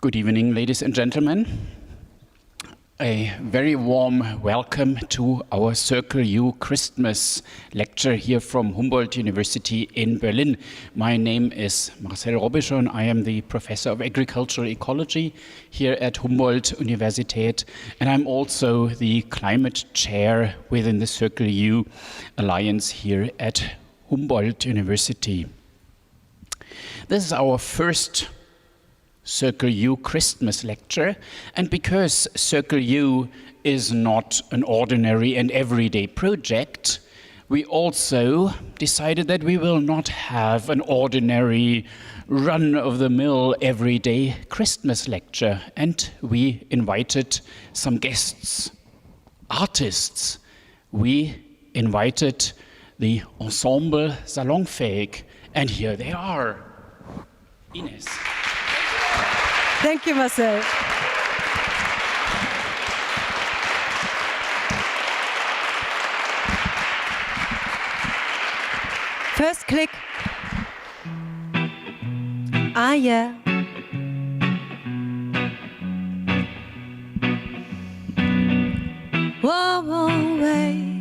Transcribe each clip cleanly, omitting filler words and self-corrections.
Good evening, ladies and gentlemen. A very warm welcome to our Circle U Christmas lecture here from Humboldt-University in Berlin. My name is Marcel Robischon. I am the Professor of Agricultural Ecology here at Humboldt-Universität, and I'm also the Climate Chair within the Circle U Alliance here at Humboldt-University. This is our first Circle U Christmas lecture, and because Circle U is not an ordinary and everyday project, we also decided that we will not have an ordinary run-of-the-mill everyday Christmas lecture, and we invited some guests, artists. We invited the Ensemble Salonfähig, and here they are. Ines. Thank you, Marcel. First click. Ah, yeah. Whoa, whoa, way.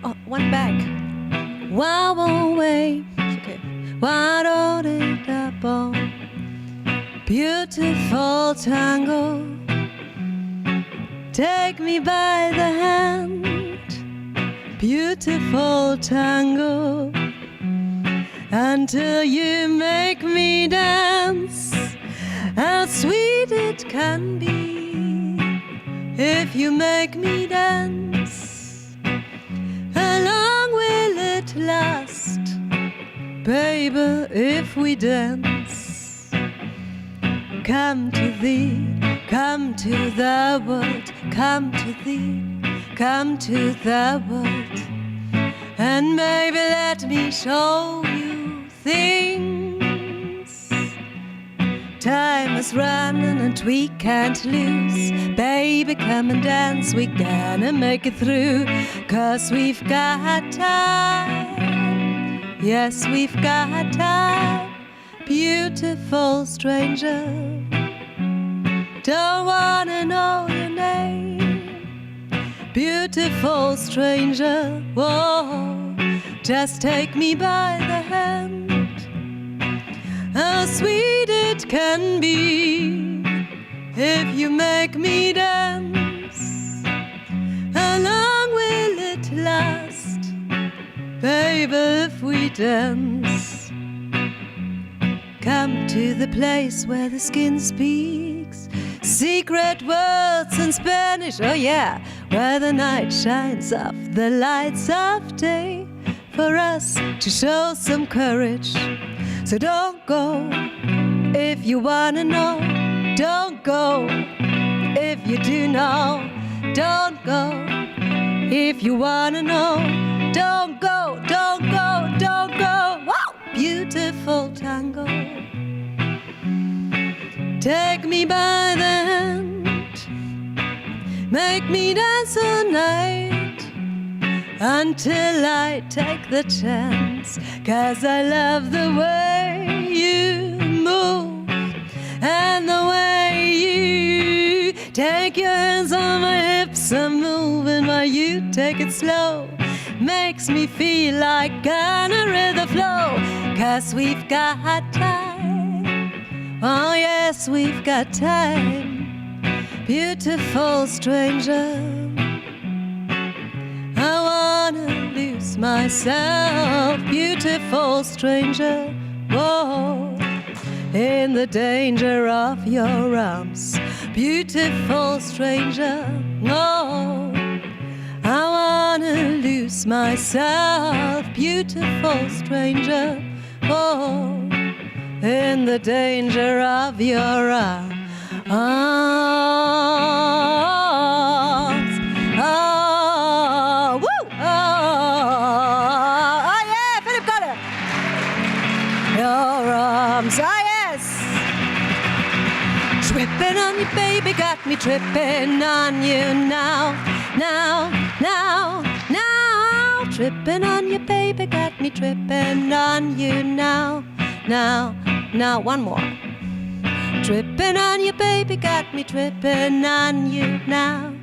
Oh, one back. Wow, whoa, way. Beautiful tango, take me by the hand. Beautiful tango, until you make me dance. How sweet it can be if you make me dance. How long will it last, baby, if we dance? Come to thee, come to the world, come to thee, come to the world, and maybe let me show you things. Time is running and we can't lose. Baby, come and dance, we gonna make it through. 'Cause we've got time, yes, we've got time. Beautiful stranger, don't wanna know your name. Beautiful stranger, whoa, just take me by the hand. How sweet it can be if you make me dance. How long will it last, baby, if we dance? Come to the place where the skin speaks secret words in Spanish, oh yeah, where the night shines off the lights of day for us to show some courage. So don't go if you wanna know, don't go if you do know, don't go if you wanna know, don't go, don't go, don't go. Whoa! Beautiful tango, take me by the hand, make me dance all night, until I take the chance. 'Cause I love the way you move, and the way you take your hands on my hips and moving while you take it slow. Makes me feel like gonna ride the flow. 'Cause we've got time, oh yes, we've got time. Beautiful stranger, I wanna lose myself. Beautiful stranger, whoa, in the danger of your arms. Beautiful stranger, oh, I wanna lose myself. Beautiful stranger, oh, in the danger of your arms. Oh, woo! Oh, yeah, Philip got it. Your arms, oh yes. Tripping on you, baby, got me tripping on you now, now, now, now. Tripping on you, baby, got me tripping on you now. now, one more. Tripping on you, baby, got me tripping on you now.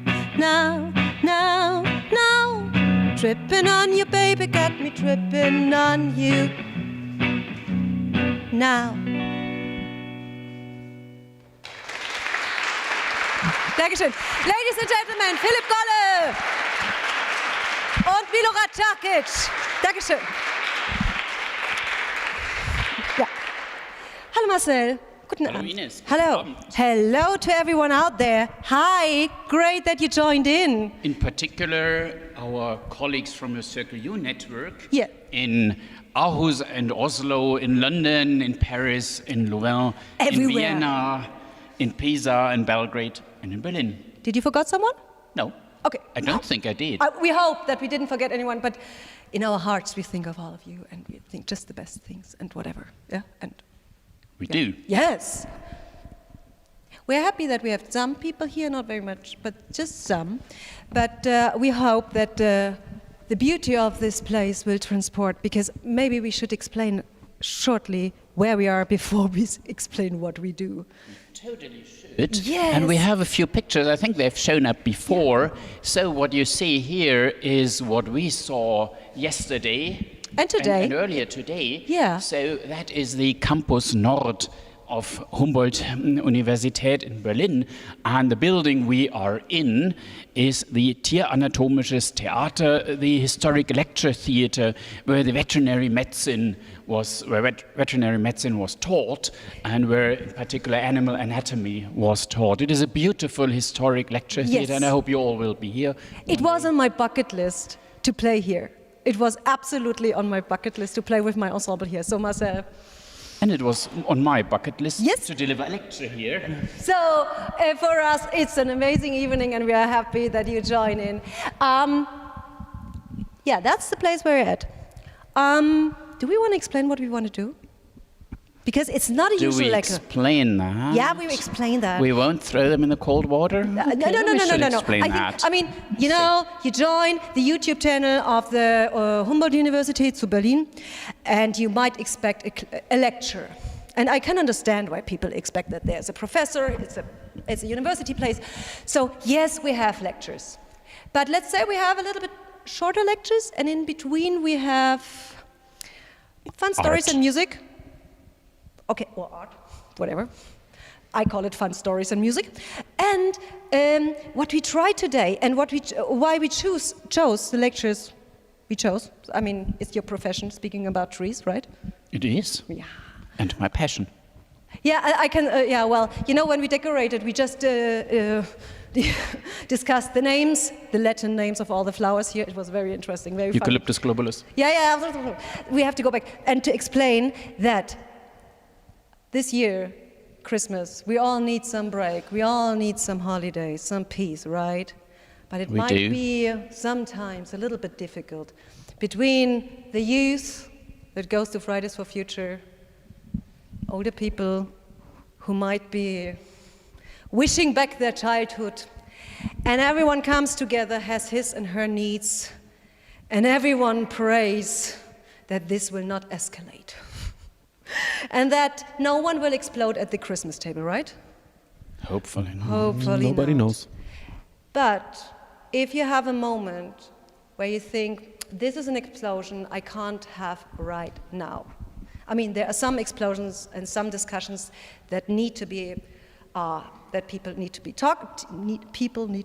Tripping on you, baby, got me tripping on you now. Dankeschön. Ladies and Gentlemen, Philipp Golle und Milorad Čakić. Dankeschön. Ja. Hallo Marcel. Guten Hello, Abend. Ines. Hello. Hello to everyone out there. Hi. Great that you joined in. In particular, our colleagues from the Circle U network Yeah. in Aarhus and Oslo, in London, in Paris, in Louvain, Everywhere. in Vienna, in Pisa, in Belgrade, and in Berlin. Did you forget someone? No, Okay. I don't think I did. We hope that we didn't forget anyone, but in our hearts we think of all of you and we think just the best things and whatever. Yeah. And We do. yes. We're happy that we have some people here, not very much, but just some. But we hope that the beauty of this place will transport, because maybe we should explain shortly where we are before we explain what we do. Totally should. Yes. And we have a few pictures. I think they've shown up before. So what you see here is what we saw yesterday. And today. And earlier today. Yeah. So that is the Campus Nord of Humboldt-Universität in Berlin. And the building we are in is the Tieranatomisches Theater, the historic lecture theater where veterinary medicine was taught, and where in particular animal anatomy was taught. It is a beautiful historic lecture theater, Yes. and I hope you all will be here. It was on my bucket list to play here. It was absolutely on my bucket list to play with my ensemble here. So Marcel. And it was on my bucket list Yes. to deliver a lecture here. So for us, it's an amazing evening, and we are happy that you join in. Yeah, that's the place where we're at. Do we want to explain what we want to do? Because it's not a Do usual we lecture. explain that? Yeah, we explain that. We won't throw them in the cold water? No. Explain that. I mean, you know, you join the YouTube channel of the Humboldt-Universität zu Berlin, and you might expect a lecture. And I can understand why people expect that there's a professor, it's a university place. So yes, we have lectures. But let's say we have a little bit shorter lectures, and in between we have fun stories Art. and music. Okay, or art, whatever. I call it fun stories and music. And what we try today, and why we chose the lectures we chose. I mean, it's your profession, speaking about trees, right? It is. Yeah. And my passion. Yeah, I can. Yeah, well, you know, when we decorated, we just discussed the names, the Latin names of all the flowers here. It was very interesting, very fun. Eucalyptus globulus. Yeah. We have to go back and to explain that. This year, Christmas, we all need some break, we all need some holidays, some peace, right? But it might be sometimes a little bit difficult between the youth that goes to Fridays for Future, older people who might be wishing back their childhood, and everyone comes together, has his and her needs, and everyone prays that this will not escalate. And that no one will explode at the Christmas table, right? Hopefully not. Hopefully Nobody not. knows. But if you have a moment where you think, this is an explosion I can't have right now. I mean, there are some explosions and some discussions that need to be, that people need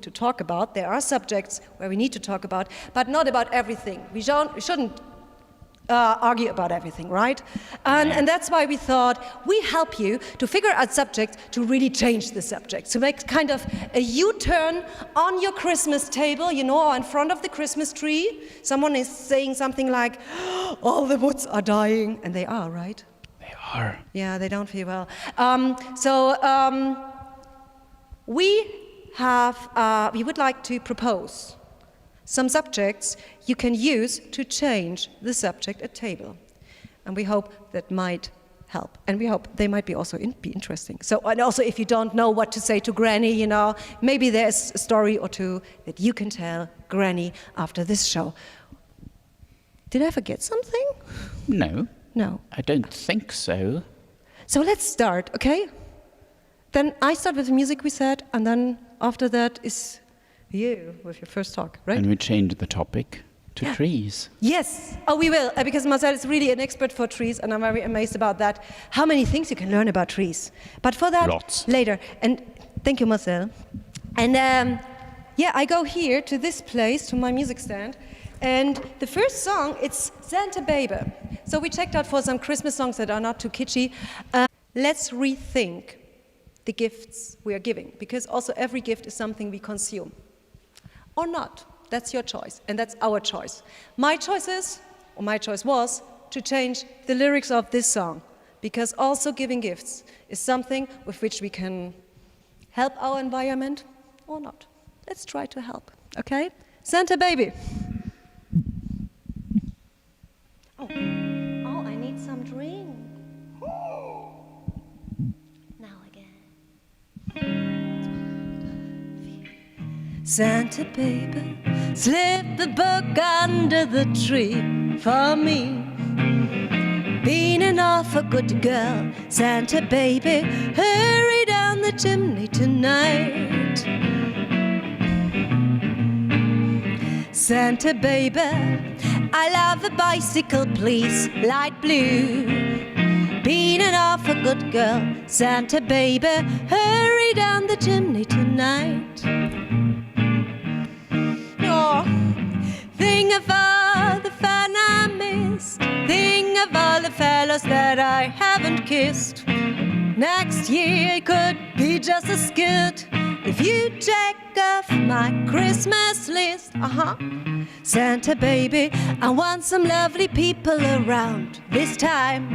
to talk about. There are subjects where we need to talk about, but not about everything. We shouldn't argue about everything, right? And that's why we thought we help you to figure out subjects to really change the subject, to make kind of a U-turn on your Christmas table, you know, in front of the Christmas tree. Someone is saying something like, all the woods are dying, and they are, right? They are. Yeah, they don't feel well. We would like to propose some subjects you can use to change the subject at table. And we hope that might help. And we hope they might be also be interesting. So, and also if you don't know what to say to Granny, you know, maybe there's a story or two that you can tell Granny after this show. Did I forget something? No. No. I don't think so. So let's start, okay? Then I start with the music we said, and then after that is you with your first talk, right? And we change the topic to trees. Yes. Oh, we will, because Marcel is really an expert for trees, and I'm very amazed about that. How many things you can learn about trees. But for that, Lots. later. And thank you, Marcel. And yeah, I go here to this place, to my music stand, and the first song, it's Santa Baby. So we checked out for some Christmas songs that are not too kitschy. Let's rethink the gifts we are giving, because also every gift is something we consume. Or not. That's your choice, and that's our choice. My choice was, to change the lyrics of this song, because also giving gifts is something with which we can help our environment or not. Let's try to help, okay? Santa Baby. Oh, I need some drink. Now again. Santa Baby, slip a book under the tree for me. Being an awful good girl, Santa Baby, hurry down the chimney tonight. Santa Baby, I love a bicycle, please, light blue. Being an awful good girl, Santa Baby, hurry down the chimney tonight. Oh, think of all the fun I missed. Think of all the fellas that I haven't kissed. Next year it could be just as good if you check off my Christmas list. Santa Baby, I want some lovely people around this time.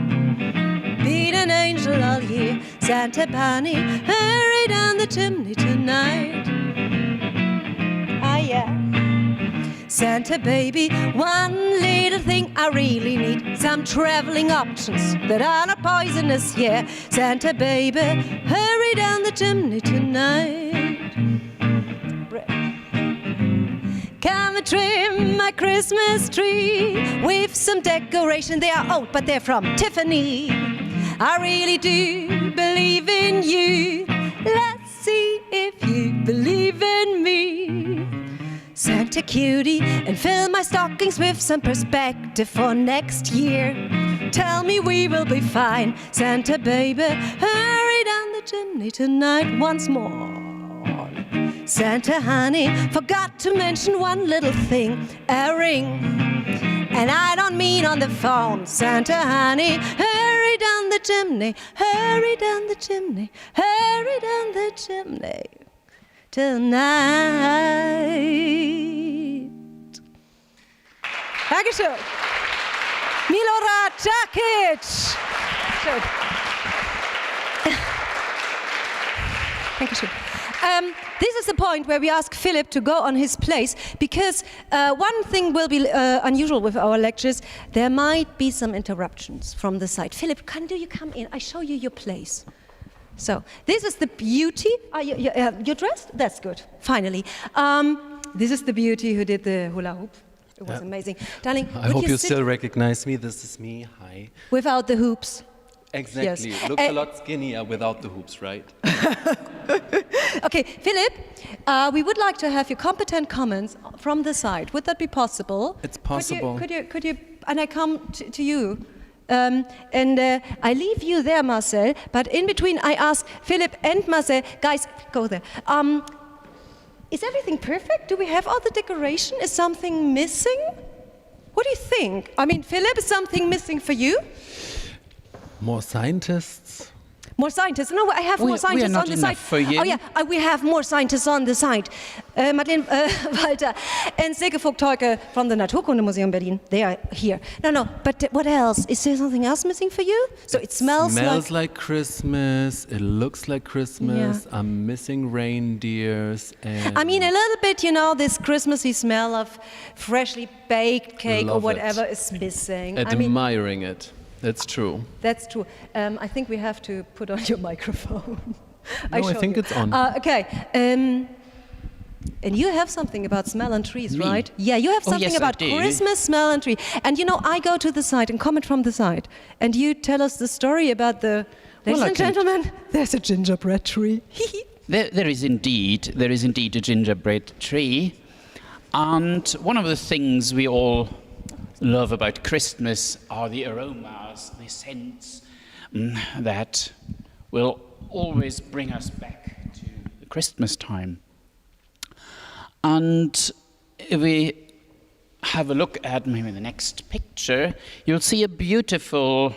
Being an angel all year, Santa Bunny, hurry down the chimney tonight. Ah, yeah. Santa Baby, one little thing I really need, some traveling options that are not poisonous, yeah. Santa Baby, hurry down the chimney tonight. Come and trim my Christmas tree with some decoration. They are old, but they're from Tiffany. I really do believe in you. Let's see if you believe in me. Santa cutie, and fill my stockings with some perspective for next year. Tell me we will be fine, Santa Baby, hurry down the chimney tonight once more. Santa honey, forgot to mention one little thing, a ring. And I don't mean on the phone, Santa honey, hurry down the chimney, hurry down the chimney, hurry down the chimney tonight. Dankeschön. Milorad Čakić. Schön. Dankeschön. This is the point where we ask Philip to go on his place, because one thing will be unusual with our lectures. There might be some interruptions from the side. Philip, do you come in? I show you your place. So this is the beauty. You're dressed? That's good. Finally. This is the beauty who did the hula hoop. It was amazing. Darling, I hope you still recognize me. This is me. Hi. Without the hoops. Exactly. Yes. Looks a lot skinnier without the hoops, right? Okay, Philip, we would like to have your competent comments from the side. Would that be possible? It's possible. Could you, and I come to you. I leave you there, Marcel, but in between I ask Philip and Marcel, guys, go there. Is everything perfect? Do we have all the decoration? Is something missing? What do you think? I mean, Philip, is something missing for you? More scientists? More scientists? No, I have more scientists we are not on the enough side. for you. Oh yeah, we have more scientists on the side. Madeleine Walter and Silke Vogt-Teuke from the Naturkundemuseum Berlin. They are here. No, but what else? Is there something else missing for you? So it smells like Christmas. It looks like Christmas. Yeah. I'm missing reindeers. And I mean, a little bit, this Christmassy smell of freshly baked cake or whatever is missing. Admiring it. That's true. That's true. I think we have to put on your microphone. I think it's on. Okay. And you have something about smell and trees, Me? right? Yeah, you have Oh, something yes, I about do. Christmas, smell and tree. And you know, I go to the site and comment from the site. And you tell us the story about the... Ladies Well, I and can- gentlemen, there's a gingerbread tree. There is indeed a gingerbread tree. And one of the things we all love about Christmas are the aromas, the scents that will always bring us back to the Christmas time. And if we have a look at maybe the next picture, you'll see a beautiful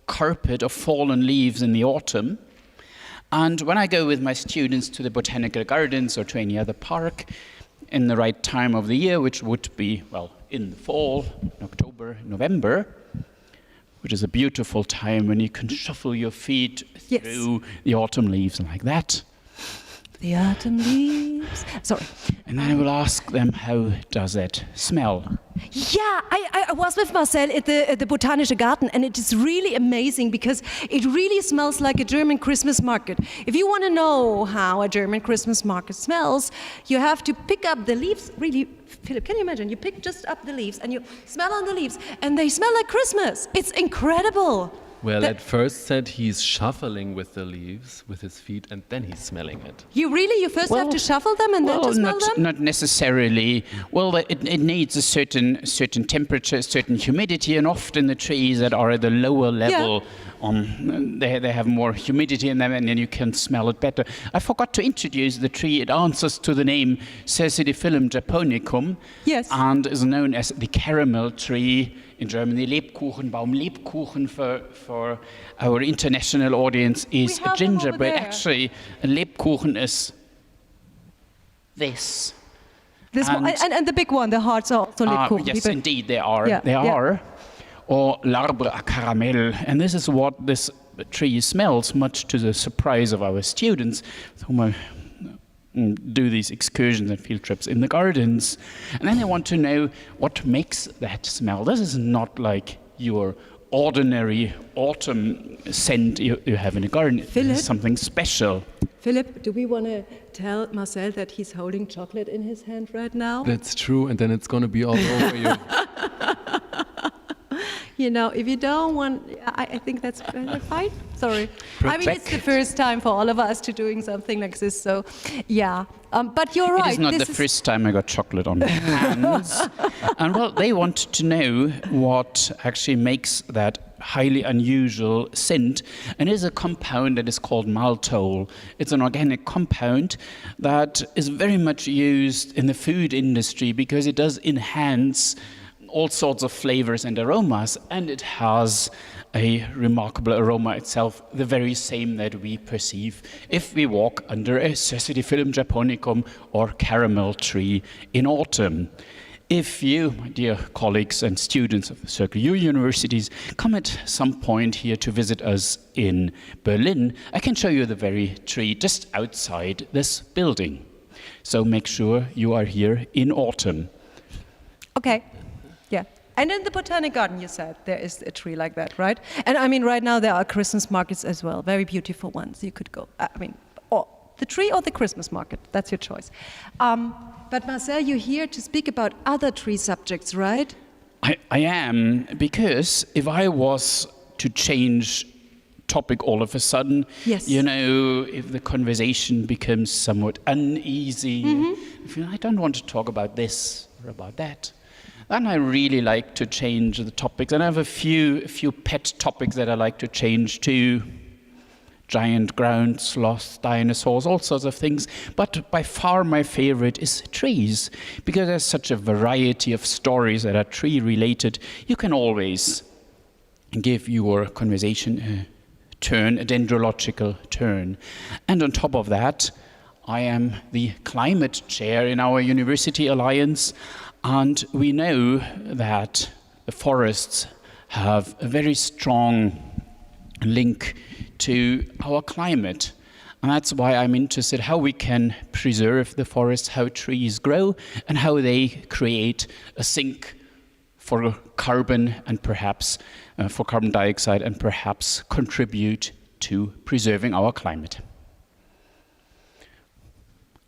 carpet of fallen leaves in the autumn. And when I go with my students to the botanical gardens or to any other park in the right time of the year, which would be, well, in the fall, in October, November, which is a beautiful time when you can shuffle your feet Yes. through the autumn leaves like that. The autumn leaves. Sorry. And then I will ask them, how does it smell? Yeah, I was with Marcel at the Botanische Garten, and it is really amazing because it really smells like a German Christmas market. If you want to know how a German Christmas market smells, you have to pick up the leaves. Really, Philip, can you imagine? You pick just up the leaves and you smell on the leaves, and they smell like Christmas. It's incredible. Well, That- at first said he's shuffling with the leaves with his feet, and then he's smelling it. You first have to shuffle them and then to smell them? Not necessarily. Well, it needs a certain temperature, certain humidity, and often the trees that are at the lower level, they have more humidity in them, and then you can smell it better. I forgot to introduce the tree. It answers to the name Cercidiphyllum japonicum, Yes. and is known as the caramel tree. In German, the Lebkuchenbaum. Lebkuchen for our international audience is have a them over gingerbread. there. Actually, a Lebkuchen is this. This one, And- and the big one, the hearts are also Lebkuchen. Yes, People- indeed, they are. Yeah, They yeah. are. Or l'arbre à caramel. And this is what this tree smells, much to the surprise of our students, with whom I do these excursions and field trips in the gardens. And then they want to know what makes that smell. This is not like your ordinary autumn scent you have in a garden. Philip? It's something special. Philip, do we want to tell Marcel that he's holding chocolate in his hand right now? That's true, and then it's going to be all over you. You know, if you don't want, I think that's fine. Sorry. I mean, it's the Protect. first time for all of us to doing something like this. So, yeah. But you're right. It is not this the first time I got chocolate on my hands. And well, they want to know what actually makes that highly unusual scent. And it is a compound that is called maltol. It's an organic compound that is very much used in the food industry because it does enhance all sorts of flavors and aromas, and it has a remarkable aroma itself, the very same that we perceive if we walk under a Cercidiphyllum japonicum or caramel tree in autumn. If you, my dear colleagues and students of the Circle U universities, come at some point here to visit us in Berlin, I can show you the very tree just outside this building. So make sure you are here in autumn. Okay. Yeah. And in the Botanic Garden, you said, there is a tree like that, right? And I mean, right now there are Christmas markets as well, very beautiful ones. You could go, I mean, or the tree or the Christmas market, that's your choice. But Marcel, you're here to speak about other tree subjects, right? I am, because if I was to change topic all of a sudden, Yes. you know, if the conversation becomes somewhat uneasy, if I don't want to talk about this or about that, then I really like to change the topics. And I have a few pet topics that I like to change too. Giant ground sloths, dinosaurs, all sorts of things. But by far my favorite is trees, because there's such a variety of stories that are tree related. You can always give your conversation a turn, a dendrological turn. And on top of that, I am the climate chair in our university alliance. And we know that the forests have a very strong link to our climate. And that's why I'm interested how we can preserve the forests, how trees grow, and how they create a sink for carbon and perhaps for carbon dioxide, and perhaps contribute to preserving our climate.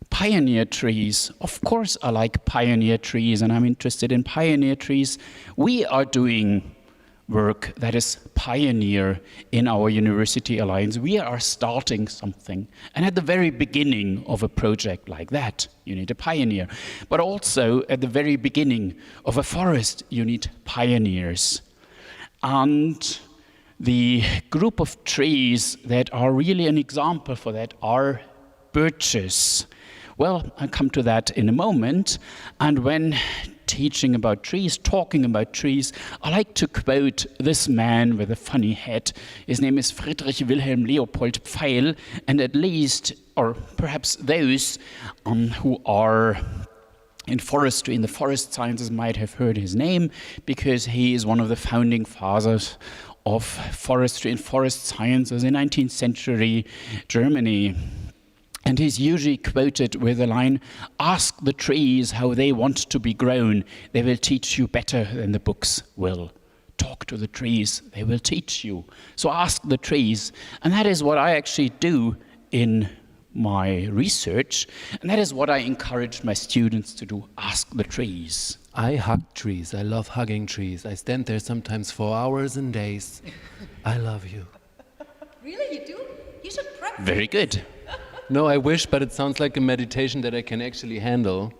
Pioneer trees. Of course I like pioneer trees and I'm interested in pioneer trees. We are doing work that is pioneer in our University Alliance. We are starting something. And at the very beginning of a project like that, you need a pioneer. But also at the very beginning of a forest, you need pioneers. And the group of trees that are really an example for that are birches. Well, I'll come to that in a moment. And when teaching about trees, talking about trees, I like to quote this man with a funny hat. His name is Friedrich Wilhelm Leopold Pfeil, and at least, or perhaps those who are in forestry, in the forest sciences, might have heard his name, because he is one of the founding fathers of forestry and forest sciences in 19th century Germany. And he's usually quoted with the line, "Ask the trees how they want to be grown. They will teach you better than the books will. Talk to the trees, they will teach you." So ask the trees. And that is what I actually do in my research. And that is what I encourage my students to do, ask the trees. I hug trees. I love hugging trees. I stand there sometimes for hours and days. I love you. Really, you do? You should practice. Very good. No, I wish, but it sounds like a meditation that I can actually handle.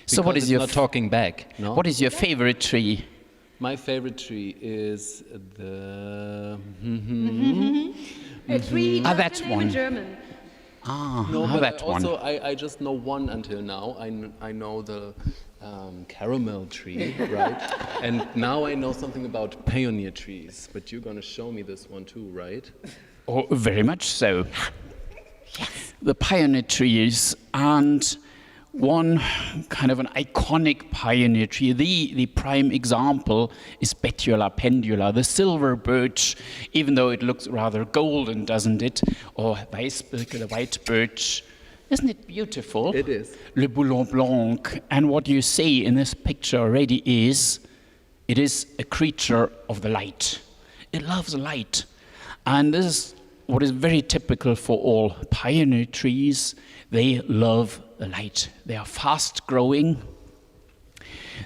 So what is it's your not talking back? No. What is your favorite tree? My favorite tree is the. A tree that just name one. in German. No, but that one. also I just know one until now. I know the caramel tree, right? And now I know something about pioneer trees. But you're gonna show me this one too, right? Oh, very much so. The pioneer trees, and one kind of an iconic pioneer tree, the prime example is Betula pendula, the silver birch, even though it looks rather golden, doesn't it? Or Weißbirke, the white birch. Isn't it beautiful? It is. Le Bouillon Blanc. And what you see in this picture already is, it is a creature of the light. It loves light. And this is what is very typical for all pioneer trees. They love the light. They are fast growing.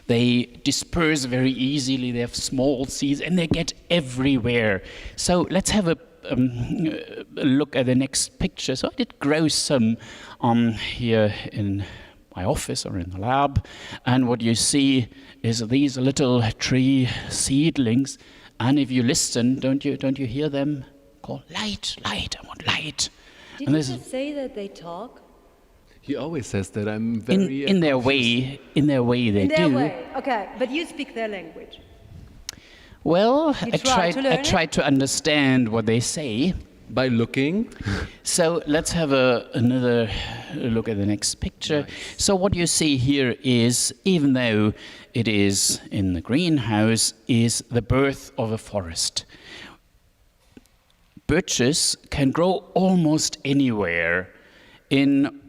They disperse very easily. They have small seeds and they get everywhere. So let's have a look at the next picture. So I did grow some here in my office or in the lab. And what you see is these little tree seedlings. And if you listen, don't you hear them? Call light, light, I want light. Did And you this just say that they talk? He always says that. I'm very in their way, they In their do. way, okay, but you speak their language. Well, You I try to learn it? try to understand what they say. by looking. So let's have another look at the next picture. So what you see here is, even though it is in the greenhouse, is the birth of a forest. Birches can grow almost anywhere in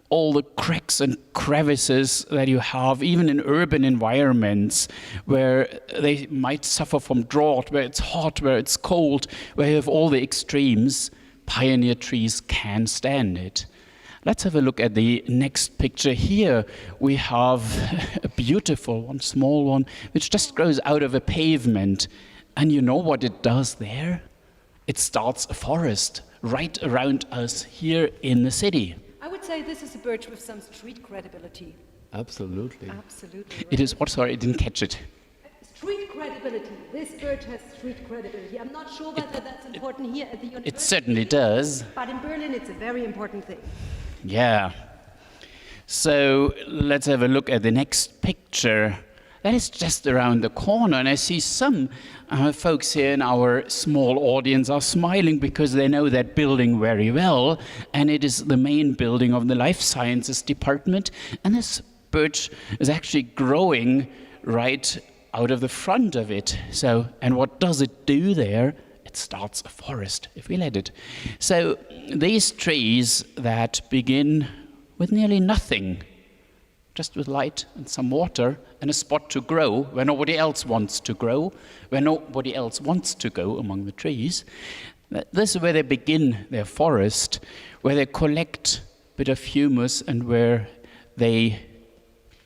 all the cracks and crevices that you have, even in urban environments where they might suffer from drought, where it's hot, where it's cold, where you have all the extremes. Pioneer trees can stand it. Let's have a look at the next picture. Here we have a beautiful one, small one, which just grows out of a pavement. And you know what it does there? It starts a forest right around us here in the city. I would say this is a birch with some street credibility. Absolutely. Absolutely. It is what? Sorry, I didn't catch it. Street credibility. This birch has street credibility. I'm not sure whether that's important here at the university. It certainly does. But in Berlin, it's a very important thing. Yeah. So let's have a look at the next picture. That is just around the corner, and I see some folks here in our small audience are smiling because they know that building very well, and it is the main building of the Life Sciences department, and this birch is actually growing right out of the front of it. So, and what does it do there? It starts a forest, if we let it. So these trees that begin with nearly nothing, just with light and some water and a spot to grow where nobody else wants to grow, where nobody else wants to go among the trees. This is where they begin their forest, where they collect bit of humus and where they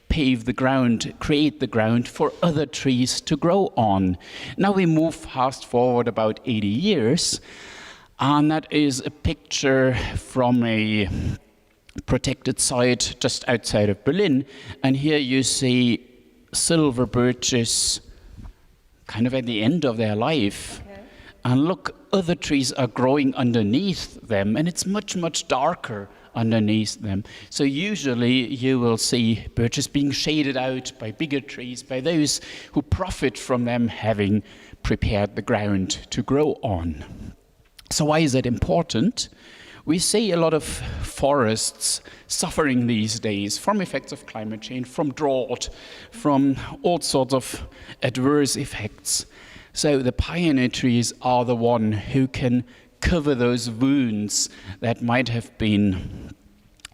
pave the ground, create the ground for other trees to grow on. Now we move fast forward about 80 years, and that is a picture from a protected site just outside of Berlin. And here you see silver birches kind of at the end of their life. Okay. And look, other trees are growing underneath them, and it's much, much darker underneath them. So usually you will see birches being shaded out by bigger trees, by those who profit from them having prepared the ground to grow on. So why is that important? We see a lot of forests suffering these days from effects of climate change, from drought, from all sorts of adverse effects. So the pioneer trees are the one who can cover those wounds that might have been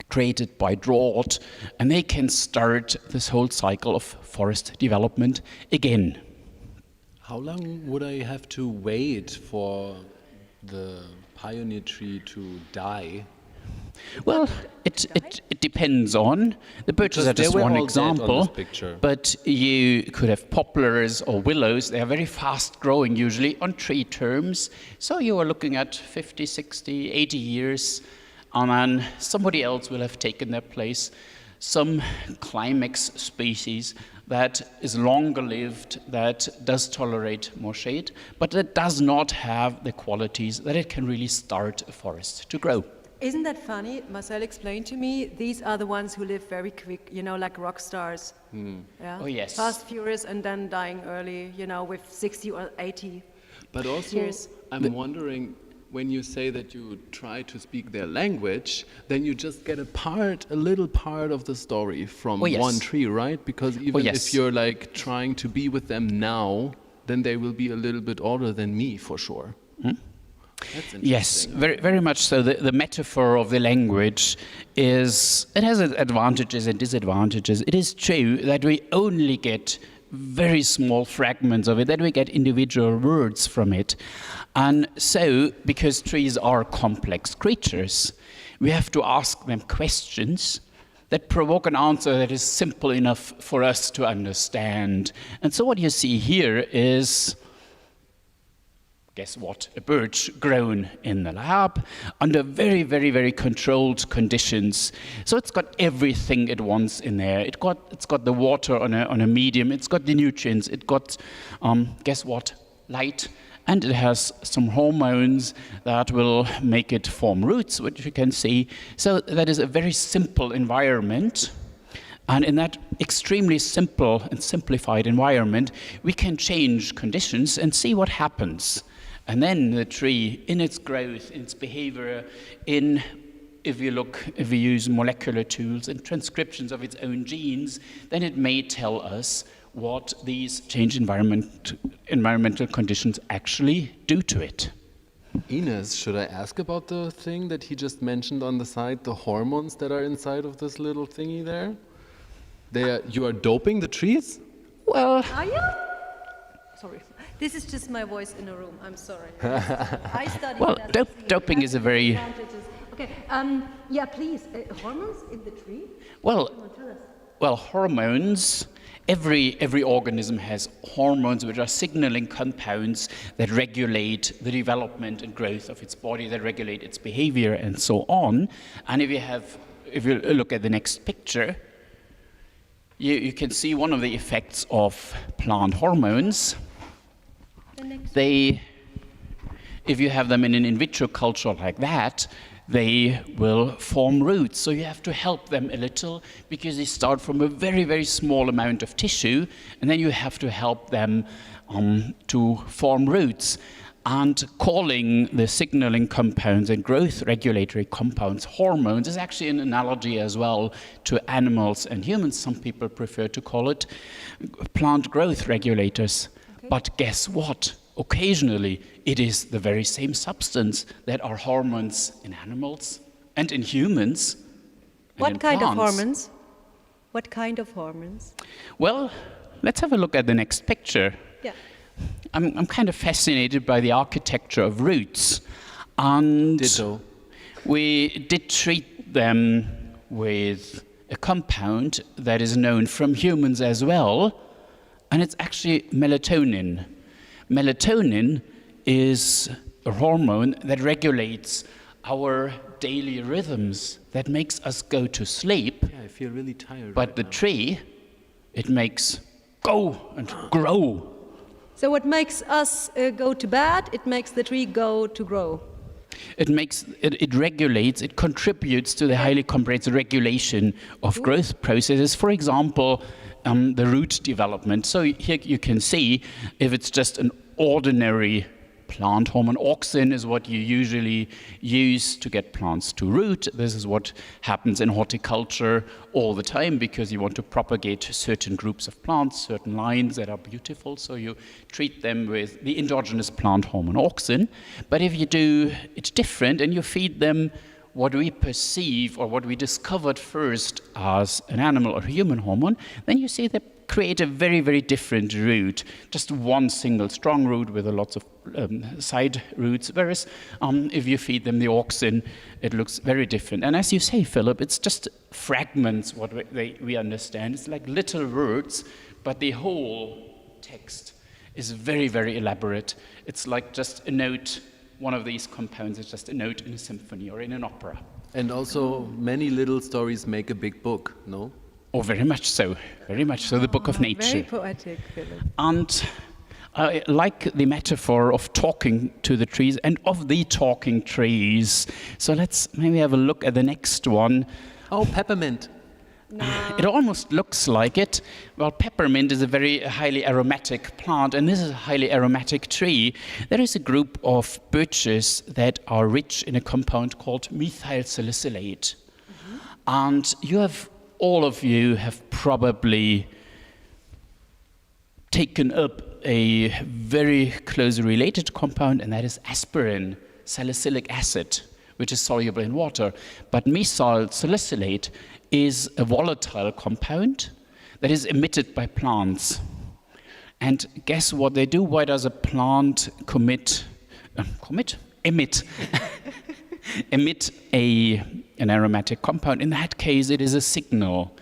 created by drought, and they can start this whole cycle of forest development again. How long would I have to wait for the pioneer tree to die? Well, it depends on. The birches are just one example, but you could have poplars or willows. They are very fast growing usually on tree terms. So you are looking at 50, 60, 80 years, and then somebody else will have taken their place. Some climax species that is longer lived, that does tolerate more shade, but that does not have the qualities that it can really start a forest to grow. Isn't that funny? Marcel explained to me, these are the ones who live very quick, you know, like rock stars. Yeah? Oh, yes. Fast, furious, and then dying early, you know, with 60 or 80 But also, years. I'm wondering, when you say that you try to speak their language, then you just get a little part of the story from one tree, right? Because even if you're like trying to be with them now, then they will be a little bit older than me, for sure. That's interesting. Yes, very, very much so. The metaphor of the language is, it has advantages and disadvantages. It is true that we only get very small fragments of it, that we get individual words from it. And so, because trees are complex creatures, we have to ask them questions that provoke an answer that is simple enough for us to understand. And so what you see here is, guess what? A birch grown in the lab under very, very, very controlled conditions. So it's got everything it wants in there. It's got the water on a medium. It's got the nutrients. It got, guess what? Light. And it has some hormones that will make it form roots, which you can see. So that is a very simple environment. And in that extremely simple and simplified environment, we can change conditions and see what happens. And then the tree, in its growth, in its behavior, if we use molecular tools and transcriptions of its own genes, then it may tell us what these changed environmental conditions actually do to it. Ines, should I ask about the thing that he just mentioned on the side, the hormones that are inside of this little thingy there? You are doping the trees? Well... Are you? Sorry. This is just my voice in a room. I'm sorry. I studied well, that. Doping is a very... Okay. Yeah, please. Hormones in the tree? Well, hormones... Every organism has hormones, which are signaling compounds that regulate the development and growth of its body, that regulate its behavior, and so on. And if you look at the next picture, you can see one of the effects of plant hormones. If you have them in an in vitro culture like that, they will form roots. So you have to help them a little because they start from a very, very small amount of tissue, and then you have to help them to form roots. And calling the signaling compounds and growth regulatory compounds hormones is actually an analogy as well to animals and humans. Some people prefer to call it plant growth regulators. Okay. But guess what? Occasionally, it is the very same substance that are hormones in animals and in humans. What kind of hormones? What kind of hormones? Well, let's have a look at the next picture. Yeah. I'm kind of fascinated by the architecture of roots. And Ditto. we did treat them with a compound that is known from humans as well, and it's actually melatonin. Melatonin is a hormone that regulates our daily rhythms, that makes us go to sleep. Yeah, I feel really tired. But right the now. tree, it makes go and grow. So what makes us go to bed, it makes the tree go to grow. It regulates, it contributes to the highly comprehensive regulation of growth processes. For example, the root development. So here you can see if it's just an ordinary plant hormone. Auxin is what you usually use to get plants to root. This is what happens in horticulture all the time because you want to propagate certain groups of plants, certain lines that are beautiful, so you treat them with the endogenous plant hormone auxin. But if you do it different and you feed them what we perceive or what we discovered first as an animal or human hormone, then you see they create a very, very different root. Just one single strong root with a lots of side roots, whereas if you feed them the auxin, it looks very different. And as you say, Philip, it's just fragments what we understand. It's like little words, but the whole text is very, very elaborate. It's like just a note. One of these compounds is just a note in a symphony or in an opera. And also, many little stories make a big book, no? Oh, very much so. Very much so, the Book of Nature. Very poetic, Philip. And I like the metaphor of talking to the trees and of the talking trees. So let's maybe have a look at the next one. Oh, peppermint. No. It almost looks like it. Well, peppermint is a very highly aromatic plant, and this is a highly aromatic tree. There is a group of birches that are rich in a compound called methyl salicylate. And all of you have probably taken up a very closely related compound, and that is aspirin, salicylic acid, which is soluble in water. But methyl salicylate is a volatile compound that is emitted by plants. And guess what they do? Why does a plant emit an aromatic compound? In that case, it is a signal.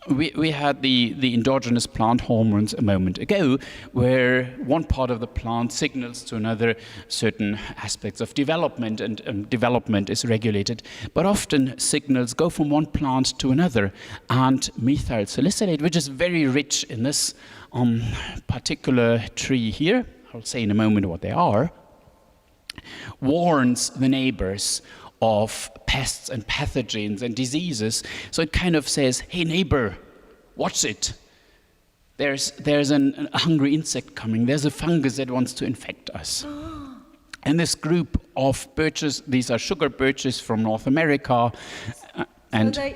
We had the endogenous plant hormones a moment ago, where one part of the plant signals to another certain aspects of development, and development is regulated. But often signals go from one plant to another, and methyl salicylate, which is very rich in this particular tree here, I'll say in a moment what they are, warns the neighbors of pests and pathogens and diseases. So it kind of says, hey neighbor, watch it. There's a hungry insect coming. There's a fungus that wants to infect us. And this group of birches, these are sugar birches from North America. And so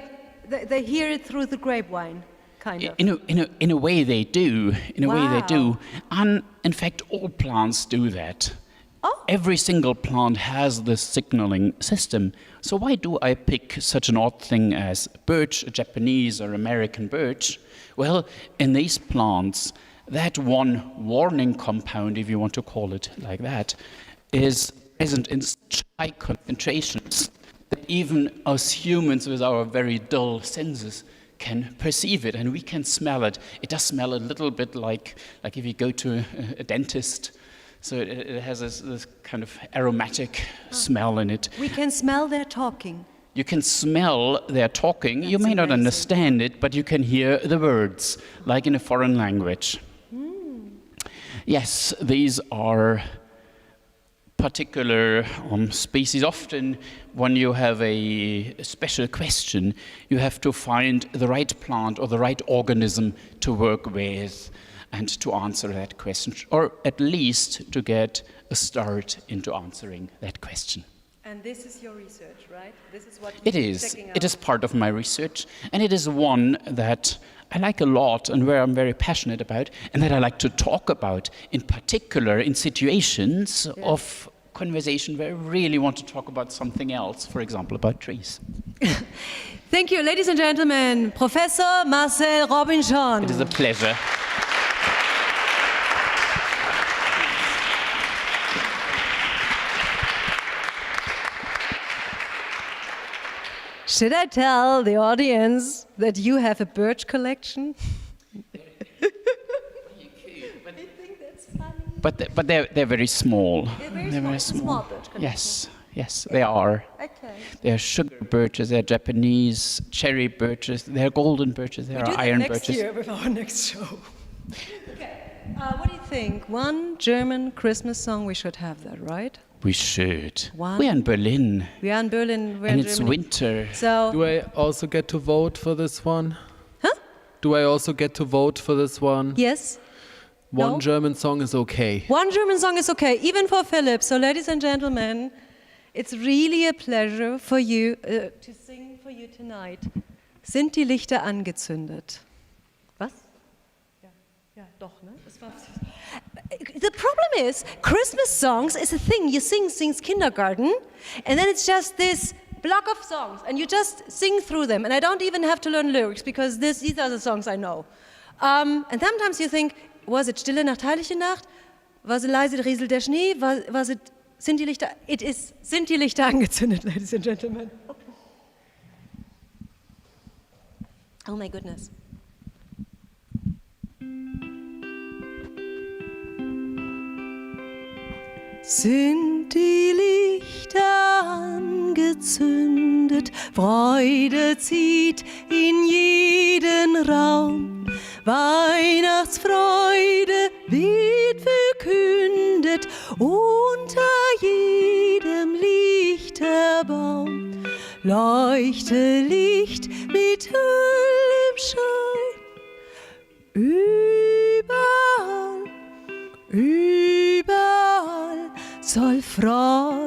they hear it through the grapevine, kind of. In a way they do. In a way they do. Wow. And in fact, all plants do that. Oh. Every single plant has this signaling system. So why do I pick such an odd thing as birch, a Japanese or American birch? Well, in these plants, that one warning compound, if you want to call it like that, is present in such high concentrations that even us humans with our very dull senses can perceive it, and we can smell it. It does smell a little bit like if you go to a dentist. So it has this kind of aromatic smell in it. We can smell their talking. You can smell their talking. You That's may not amazing. understand it, but you can hear the words, like in a foreign language. Yes, these are particular species. Often when you have a special question, you have to find the right plant or the right organism to work with and to answer that question, or at least to get a start into answering that question. And this is your research, right? This is what It you're is. checking out. It is part of my research, and it is one that I like a lot and where I'm very passionate about, and that I like to talk about, in particular in situations of conversation where I really want to talk about something else, for example, about trees. Thank you, ladies and gentlemen, Professor Marcel Robischon. It is a pleasure. Should I tell the audience that you have a birch collection? But they're very small. They're very small birch collection. Yes, they are. Okay. They're sugar birches, they're Japanese cherry birches, they're golden birches, they're iron birches. Next year with our next show. Okay. What do you think? One German Christmas song, we should have that, right? We should. One. We're in Berlin. We are in Berlin. And it's winter. So. Do I also get to vote for this one? Huh? Do I also get to vote for this one? Yes. One German song is okay. One German song is okay, even for Philip. So, ladies and gentlemen, it's really a pleasure for you to sing for you tonight. Sind die Lichter angezündet? Was? Ja, doch, ne? The problem is, Christmas songs is a thing. You sing kindergarten, and then it's just this block of songs, and you just sing through them. And I don't even have to learn lyrics, because these are the songs I know. And sometimes you think, was it Stille Nacht, Heilige Nacht? Was it leise rieselt der Schnee? Was it Sind die Lichter? It is Sind die Lichter angezündet, ladies and gentlemen. Oh my goodness. Sind die Lichter angezündet, Freude zieht in jeden Raum, Weihnachtsfreude wird verkündet unter jedem Lichterbaum, leuchte Licht mit hellem Schein, überall, überall soll Freude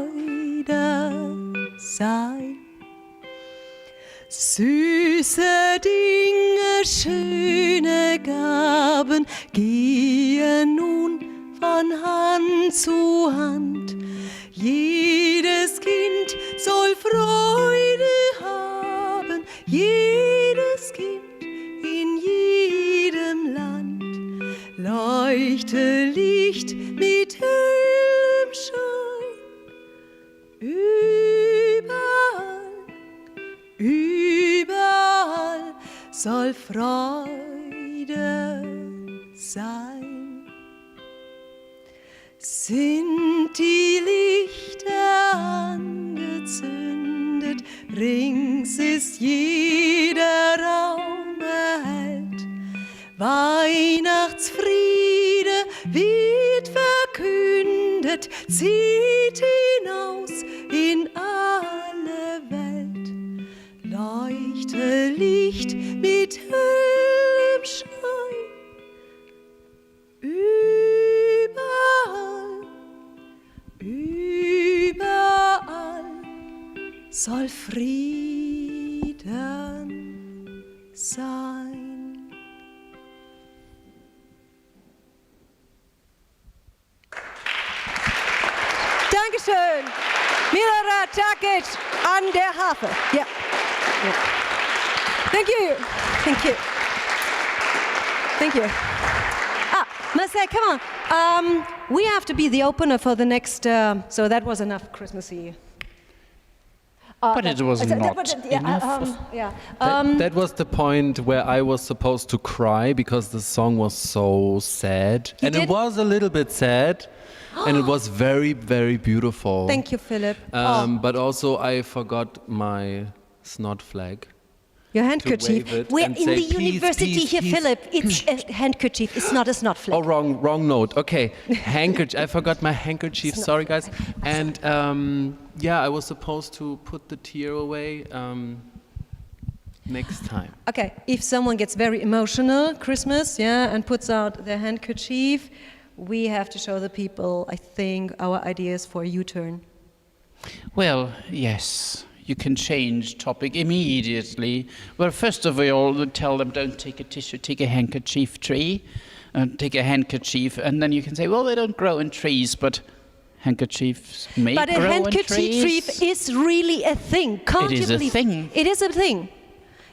sein. Süße Dinge, schöne Gaben gehen nun von Hand zu Hand. Jedes Kind soll Freude haben, jedes Kind in jedem Land. Leuchte Licht mit hellem Schein, überall, überall soll Freude sein. Sind die Lichter angezündet, rings ist jeder Raum erhellt. Weihnachtsfriede wird verkündet, zieht hinaus in alle Welt. Leuchte Licht mit hellem Schein, überall, überall soll Frieden sein. Dankeschön. Milorad Čakić an der Harfe. Ja. Yeah. Thank you. Thank you. Thank you. Marcel, come on. We have to be the opener for the next, so that was enough Christmassy. But it was not enough. That was the point where I was supposed to cry because the song was so sad. It was a little bit sad. And it was very, very beautiful. Thank you, Philip. But also I forgot my snot flag. Your handkerchief. We're in the university peace, here, peace. Philip. It's a handkerchief. It's not a snot flag. Oh, wrong note. Okay, handkerchief. I forgot my handkerchief. Sorry, guys. And I was supposed to put the tear away next time. Okay, if someone gets very emotional, Christmas, and puts out their handkerchief, we have to show the people, I think, our ideas for a U-turn. Well, yes. You can change topic immediately. Well, first of all, tell them don't take a tissue, take a handkerchief tree, take a handkerchief, and then you can say, well, they don't grow in trees, but handkerchiefs may grow in trees. But a handkerchief is really a thing. Can't you believe? It is a thing. It is a thing.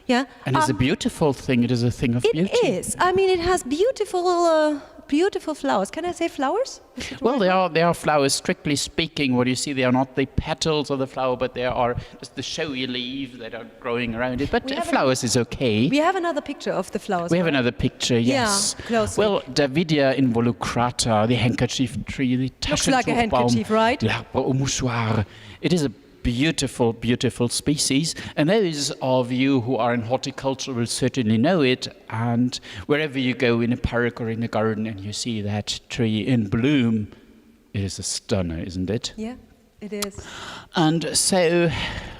Yeah. And it's a beautiful thing. It is a thing of beauty. It is. I mean, it has beautiful beautiful flowers. Can I say flowers? Well, they are flowers, strictly speaking. What you see, they are not the petals of the flower, but they are just the showy leaves that are growing around it. But flowers is okay. We have another picture of the flowers. We have another picture, yes. Yeah, closely. Well, Davidia involucrata, the handkerchief tree, the Taschentuchbaum. Looks like a handkerchief, right? L'Arbre au mouchoir. It is a beautiful, beautiful species, and those of you who are in horticulture will certainly know it. And wherever you go in a park or in a garden and you see that tree in bloom, it is a stunner, isn't it? Yeah, it is. And so,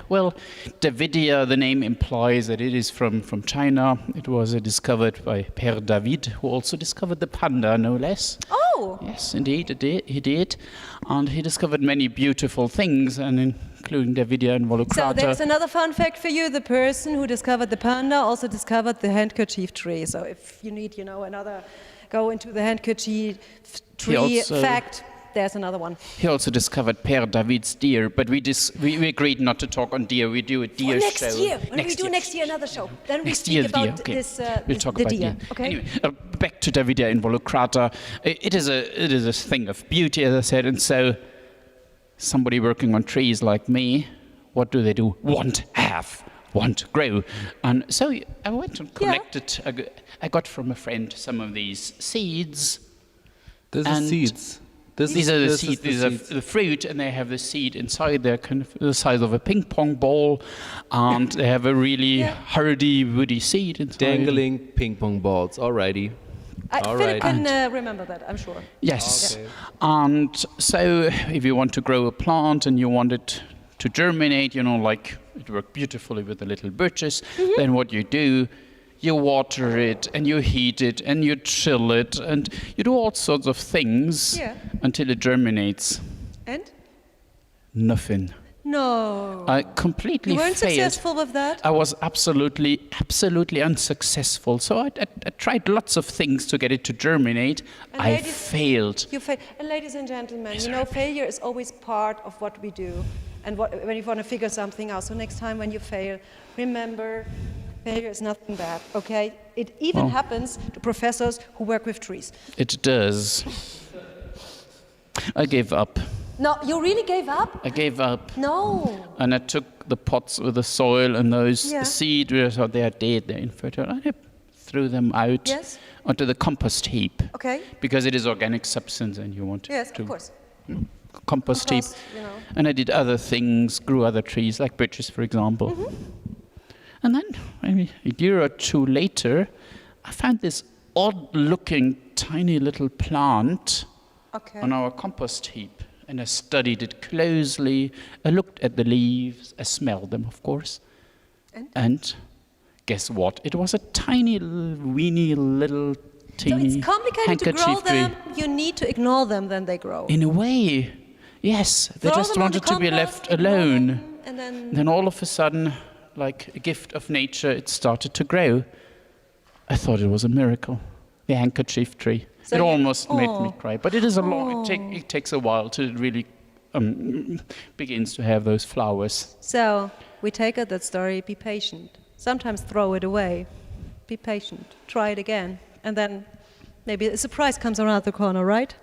well, Davidia, the name implies that it is from China. It was discovered by Père David, who also discovered the panda, no less. Oh! Yes, indeed, he did. And he discovered many beautiful things, and including Davidia involucrata. So there's another fun fact for you. The person who discovered the panda also discovered the handkerchief tree. So if you need, another go into the handkerchief tree fact, there's another one. He also discovered Père David's deer, but we agreed not to talk on deer. We do a deer next show. Year. When we do next year another show, then we speak about this. We'll talk the about deer. deer. Okay. Anyway, back to Davidia involucrata. It is a thing of beauty, as I said, and so somebody working on trees like me, what do they do? Want grow. And so I went and collected. I got from a friend some of these seeds. These are seeds. These are the seeds. These are the fruit, and they have the seed inside. They're kind of the size of a ping pong ball, and they have a really hardy, woody seed inside. Dangling ping pong balls. Alrighty. Philip can remember that, I'm sure. Yes. Okay. And so, if you want to grow a plant and you want it to germinate, like it worked beautifully with the little birches, then what you do, you water it, and you heat it, and you chill it, and you do all sorts of things until it germinates. And? Nothing. No. I completely failed. You weren't successful with that? I was absolutely unsuccessful. So I tried lots of things to get it to germinate. And I failed. You failed. And ladies and gentlemen, failure is always part of what we do, and when you want to figure something out. So next time when you fail, remember, failure is nothing bad, okay? It even happens to professors who work with trees. It does. I gave up. No, you really gave up? I gave up. No. And I took the pots with the soil and those seeds, I thought they are dead, they're infertile. I threw them out onto the compost heap. Okay. Because it is organic substance and you want to... Yes, of course. Compost heap. And I did other things, grew other trees, like birches, for example. And then, maybe a year or two later, I found this odd-looking, tiny little plant on our compost heap. And I studied it closely. I looked at the leaves. I smelled them, of course. And guess what? It was a tiny, weeny, little, teeny So it's complicated to grow them. You need to ignore them, then they grow. In a way, yes. They just wanted to be left alone. And then all of a sudden, like a gift of nature, it started to grow. I thought it was a miracle. The handkerchief tree. So it almost made me cry. But it is a long, it takes a while till it really begins to have those flowers. So we take out that story, be patient. Sometimes throw it away. Be patient. Try it again. And then maybe a surprise comes around the corner, right?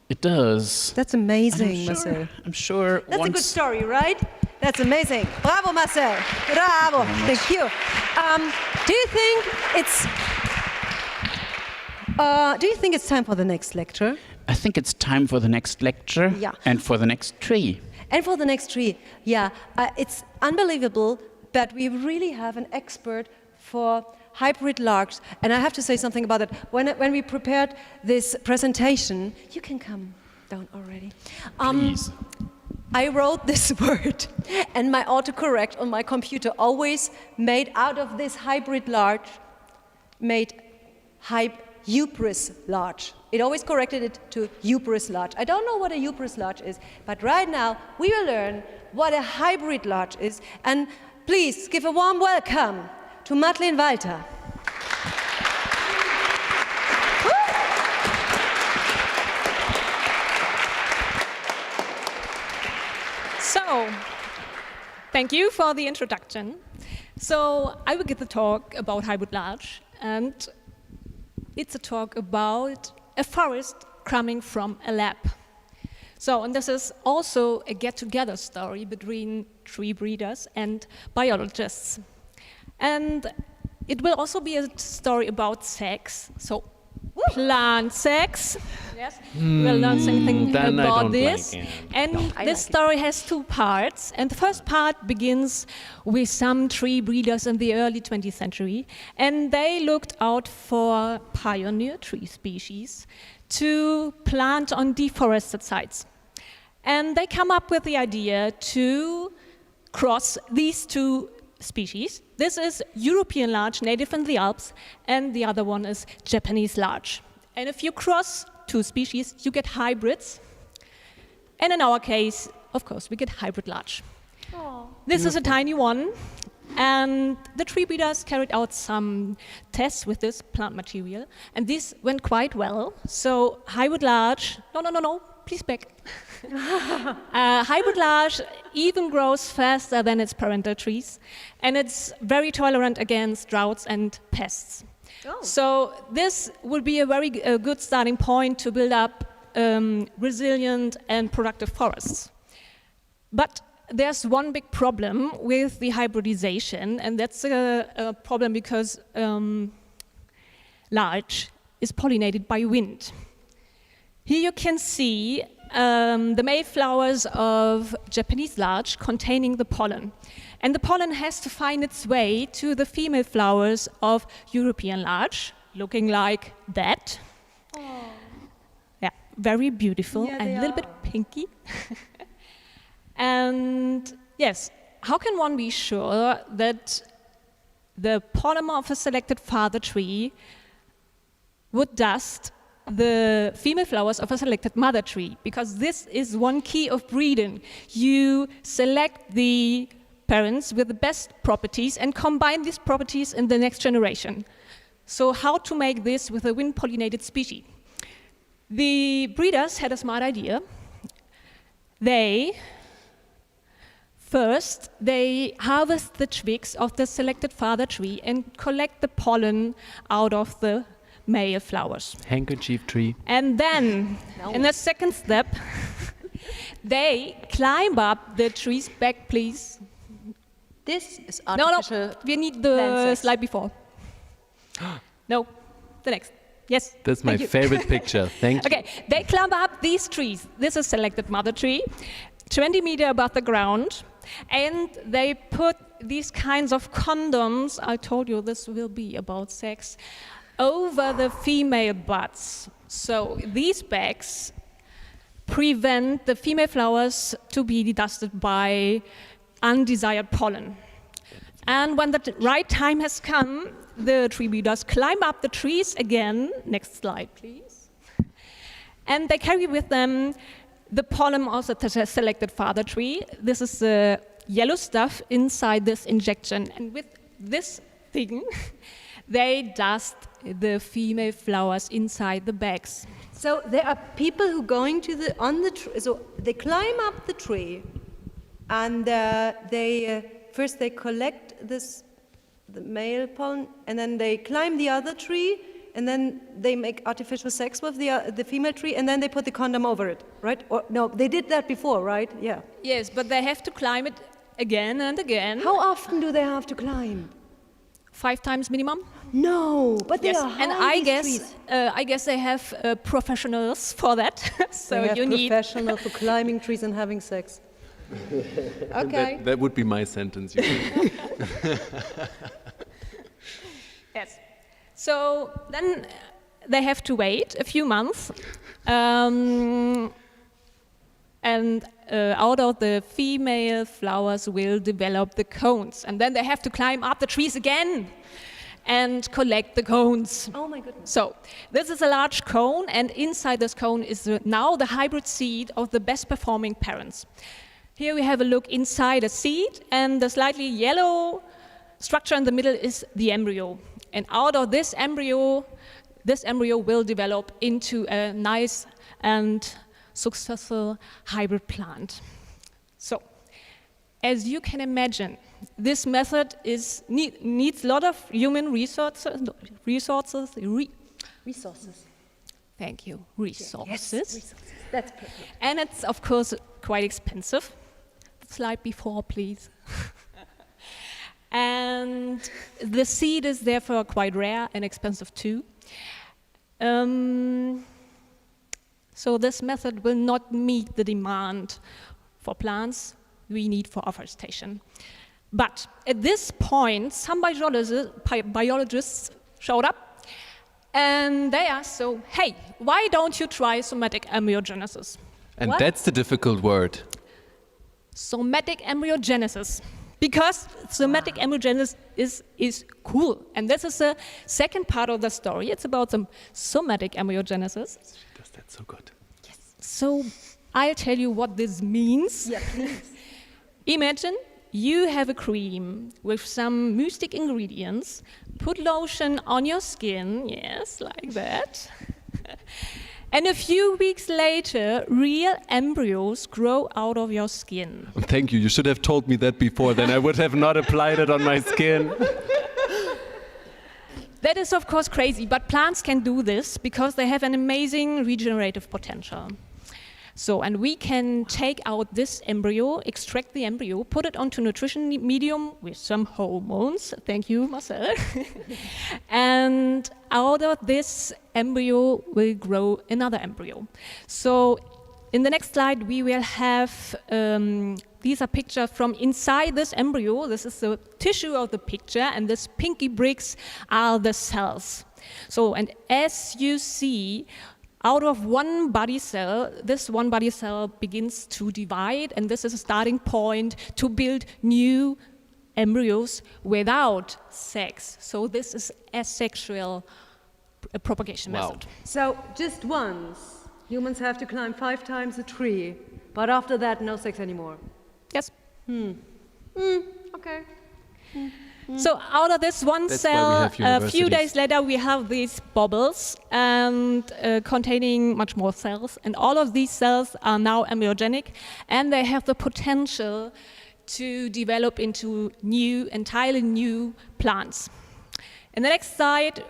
It does. That's amazing, Marcel. I'm sure. That's a good story, right? That's amazing. Bravo, Marcel. Bravo. Thank you. Do you think it's time for the next lecture? I think it's time for the next lecture and for the next tree. And for the next tree, it's unbelievable, but we really have an expert for hybrid larks. And I have to say something about it. When we prepared this presentation, you can come down already. Please. I wrote this word, and my autocorrect on my computer always made out of this hybrid larch, made hubris larch. It always corrected it to hubris larch. I don't know what a hubris larch is, but right now we will learn what a hybrid larch is. And please give a warm welcome to Madeleine Walter. So, thank you for the introduction. So, I will give a talk about hybrid larch, and it's a talk about a forest coming from a lab. So, and this is also a get-together story between tree breeders and biologists. And it will also be a story about sex, so plant sex. Yes, we'll learn something about this. And this story has two parts. And the first part begins with some tree breeders in the early 20th century. And they looked out for pioneer tree species to plant on deforested sites. And they come up with the idea to cross these two species. This is European larch, native in the Alps, and the other one is Japanese larch. And if you cross two species, you get hybrids. And in our case, of course, we get hybrid larch. Aww. This is a tiny one. And the tree breeders carried out some tests with this plant material. And this went quite well. So hybrid larch, no, please back. Hybrid larch even grows faster than its parental trees, and it's very tolerant against droughts and pests. Oh. So this would be a very good starting point to build up resilient and productive forests. But there's one big problem with the hybridization, and that's a problem because larch is pollinated by wind. Here you can see the male flowers of Japanese larch containing the pollen. And the pollen has to find its way to the female flowers of European larch, looking like that. Oh. Yeah, very beautiful and a little bit pinky. And yes, how can one be sure that the pollen of a selected father tree would dust the female flowers of a selected mother tree? Because this is one key of breeding. You select the parents with the best properties and combine these properties in the next generation. So how to make this with a wind-pollinated species? The breeders had a smart idea. They harvest the twigs of the selected father tree and collect the pollen out of the male flowers. Handkerchief tree. And then, in the second step, they climb up the tree's back, please. This is artificial. No, we need the slide before. No, the next. Yes. That's my favorite picture. Thank you. Okay, they climb up these trees. This is selected mother tree, 20 meters above the ground, and they put these kinds of condoms. I told you this will be about sex. Over the female buds. So these bags prevent the female flowers to be dusted by undesired pollen. And when the right time has come, the tree breeders climb up the trees again. Next slide, please. And they carry with them the pollen of the selected father tree. This is the yellow stuff inside this injection. And with this thing, they dust the female flowers inside the bags. So there are people who going to so they climb up the tree, and first they collect the male pollen, and then they climb the other tree, and then they make artificial sex with the female tree, and then they put the condom over it, right? Or no, they did that before, right? Yeah. Yes, but they have to climb it again and again. How often do they have to climb? 5 times minimum. No, but they are high. And I guess they have professionals for that. So they have you need professionals for climbing trees and having sex. Okay. That would be my sentence. Yes. So then they have to wait a few months, and out of the female flowers will develop the cones, and then they have to climb up the trees again and collect the cones. Oh my goodness. So this is a large cone, and inside this cone is now the hybrid seed of the best performing parents. Here we have a look inside a seed, and the slightly yellow structure in the middle is the embryo. And out of this embryo will develop into a nice and successful hybrid plant. So, as you can imagine, this method needs a lot of human resources. Resources. thank you, resources. Yes, that's perfect. And it's, of course, quite expensive. The slide before, please. And the seed is therefore quite rare and expensive too. So this method will not meet the demand for plants we need for afforestation. But at this point, some biologists showed up, and they asked, so, hey, why don't you try somatic embryogenesis? And What? that's the difficult word. Somatic embryogenesis. Because somatic embryogenesis is cool. And this is the second part of the story. It's about some somatic embryogenesis. She does that so good. So I'll tell you what this means. Yeah, please. Imagine you have a cream with some mystic ingredients, put lotion on your skin, yes, like that. And a few weeks later, real embryos grow out of your skin. Thank you. You should have told me that before. Then I would have not applied it on my skin. That is, of course, crazy, but plants can do this because they have an amazing regenerative potential. So, and we can take out this embryo, extract the embryo, put it onto nutrition medium with some hormones. Thank you, Marcel. And out of this embryo will grow another embryo. So, in the next slide, we will have, these are pictures from inside this embryo. This is the tissue of the picture, and these pinky bricks are the cells. So, and as you see, out of one body cell, this one body cell begins to divide, and this is a starting point to build new embryos without sex. So this is asexual propagation method. So just once, humans have to climb 5 times a tree, but after that, no sex anymore. Yes. Okay. So out of this one That's why we cell, have a few days later, we have these bubbles and containing much more cells. And all of these cells are now embryogenic, and they have the potential to develop into new, entirely new plants. In the next slide,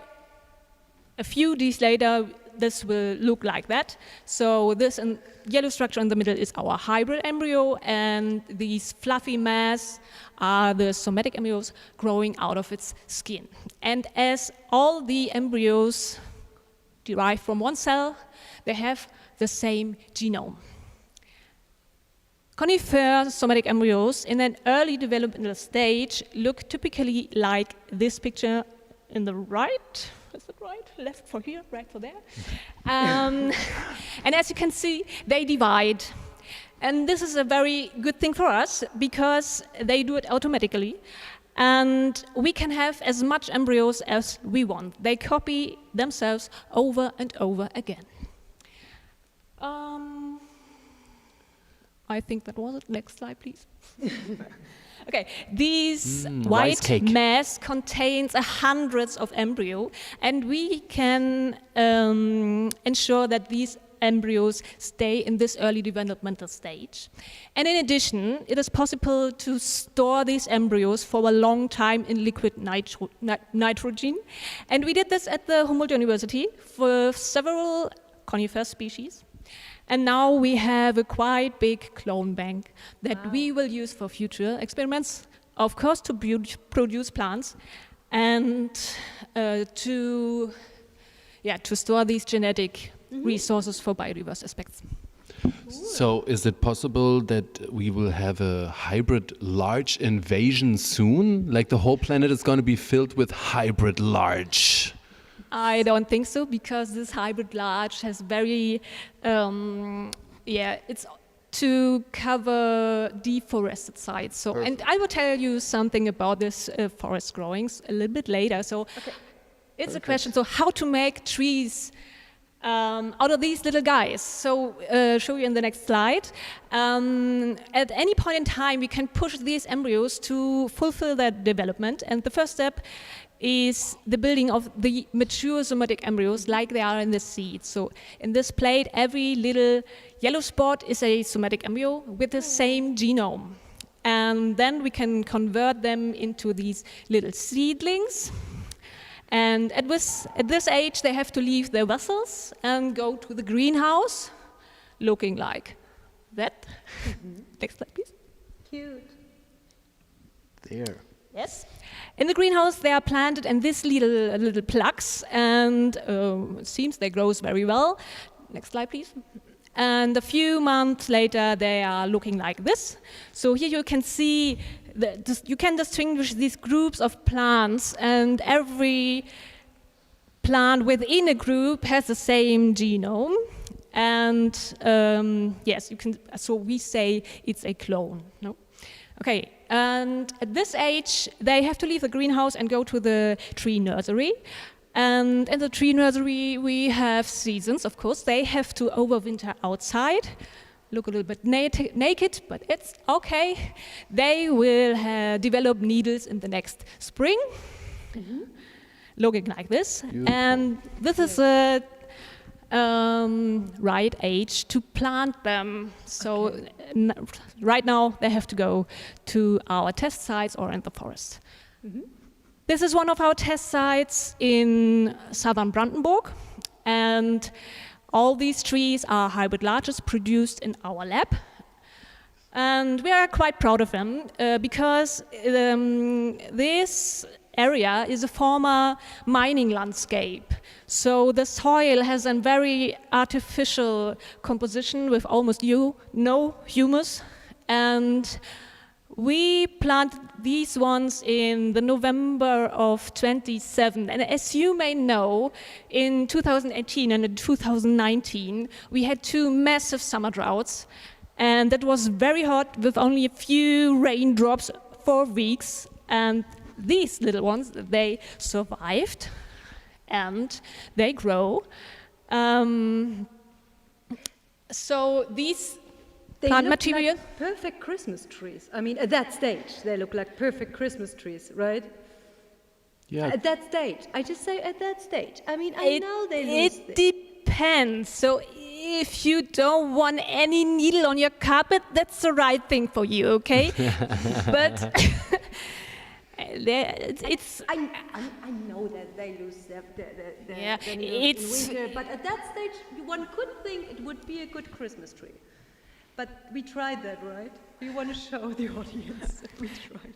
a few days later, this will look like that. So this yellow structure in the middle is our hybrid embryo, and these fluffy mass are the somatic embryos growing out of its skin. And as all the embryos derive from one cell, they have the same genome. Conifer somatic embryos in an early developmental stage look typically like this picture in the right. Is it right? Left for here, right for there. And as you can see, they divide. And this is a very good thing for us because they do it automatically. And we can have as much embryos as we want. They copy themselves over and over again. I think that was it. Next slide, please. Okay, these white mass contains hundreds of embryo, and we can ensure that these embryos stay in this early developmental stage. And in addition, it is possible to store these embryos for a long time in liquid nitrogen. And we did this at the Humboldt-Universität for several conifer species. And now we have a quite big clone bank that we will use for future experiments, of course, to produce plants and to store these genetic resources for biodiverse aspects. So is it possible that we will have a hybrid larch invasion soon? Like the whole planet is going to be filled with hybrid larch? I don't think so, because this hybrid larch has very, it's to cover deforested sites. So, and I will tell you something about this forest growings a little bit later. So, it's a question. So, how to make trees out of these little guys? So, show you in the next slide. At any point in time, we can push these embryos to fulfill their development, and the first step is the building of the mature somatic embryos like they are in the seed. So in this plate, every little yellow spot is a somatic embryo with the same genome. And then we can convert them into these little seedlings. And at this age, they have to leave their vessels and go to the greenhouse, looking like that. Next slide, please. Cute. There. Yes. In the greenhouse, they are planted in these little plugs, and it seems they grow very well. Next slide, please. And a few months later, they are looking like this. So here you can see, you can distinguish these groups of plants, and every plant within a group has the same genome. And yes, you can. So we say it's a clone. No? Okay. And at this age, they have to leave the greenhouse and go to the tree nursery. And in the tree nursery, we have seasons, of course. They have to overwinter outside, look a little bit naked, but it's okay. They will develop needles in the next spring, looking like this. Beautiful. And this is a right age to plant them. So right now, they have to go to our test sites or in the forest. This is one of our test sites in southern Brandenburg, and all these trees are hybrid larches produced in our lab. And we are quite proud of them because this area is a former mining landscape. So the soil has a very artificial composition with almost no humus, and we planted these ones in the November of 27. And as you may know, in 2018 and in 2019, we had 2 massive summer droughts. And that was very hot with only a few raindrops for weeks. And these little ones, they survived and they grow. So these plant material. Like perfect Christmas trees. I mean, at that stage, they look like perfect Christmas trees, right? Yeah. At that stage. I just say at that stage. I mean, I know they lose it depends. So if you don't want any needle on your carpet, that's the right thing for you, okay? But it's. I know that they lose their needles in winter, but at that stage, one could think it would be a good Christmas tree. But we tried that, right? We want to show the audience that we tried.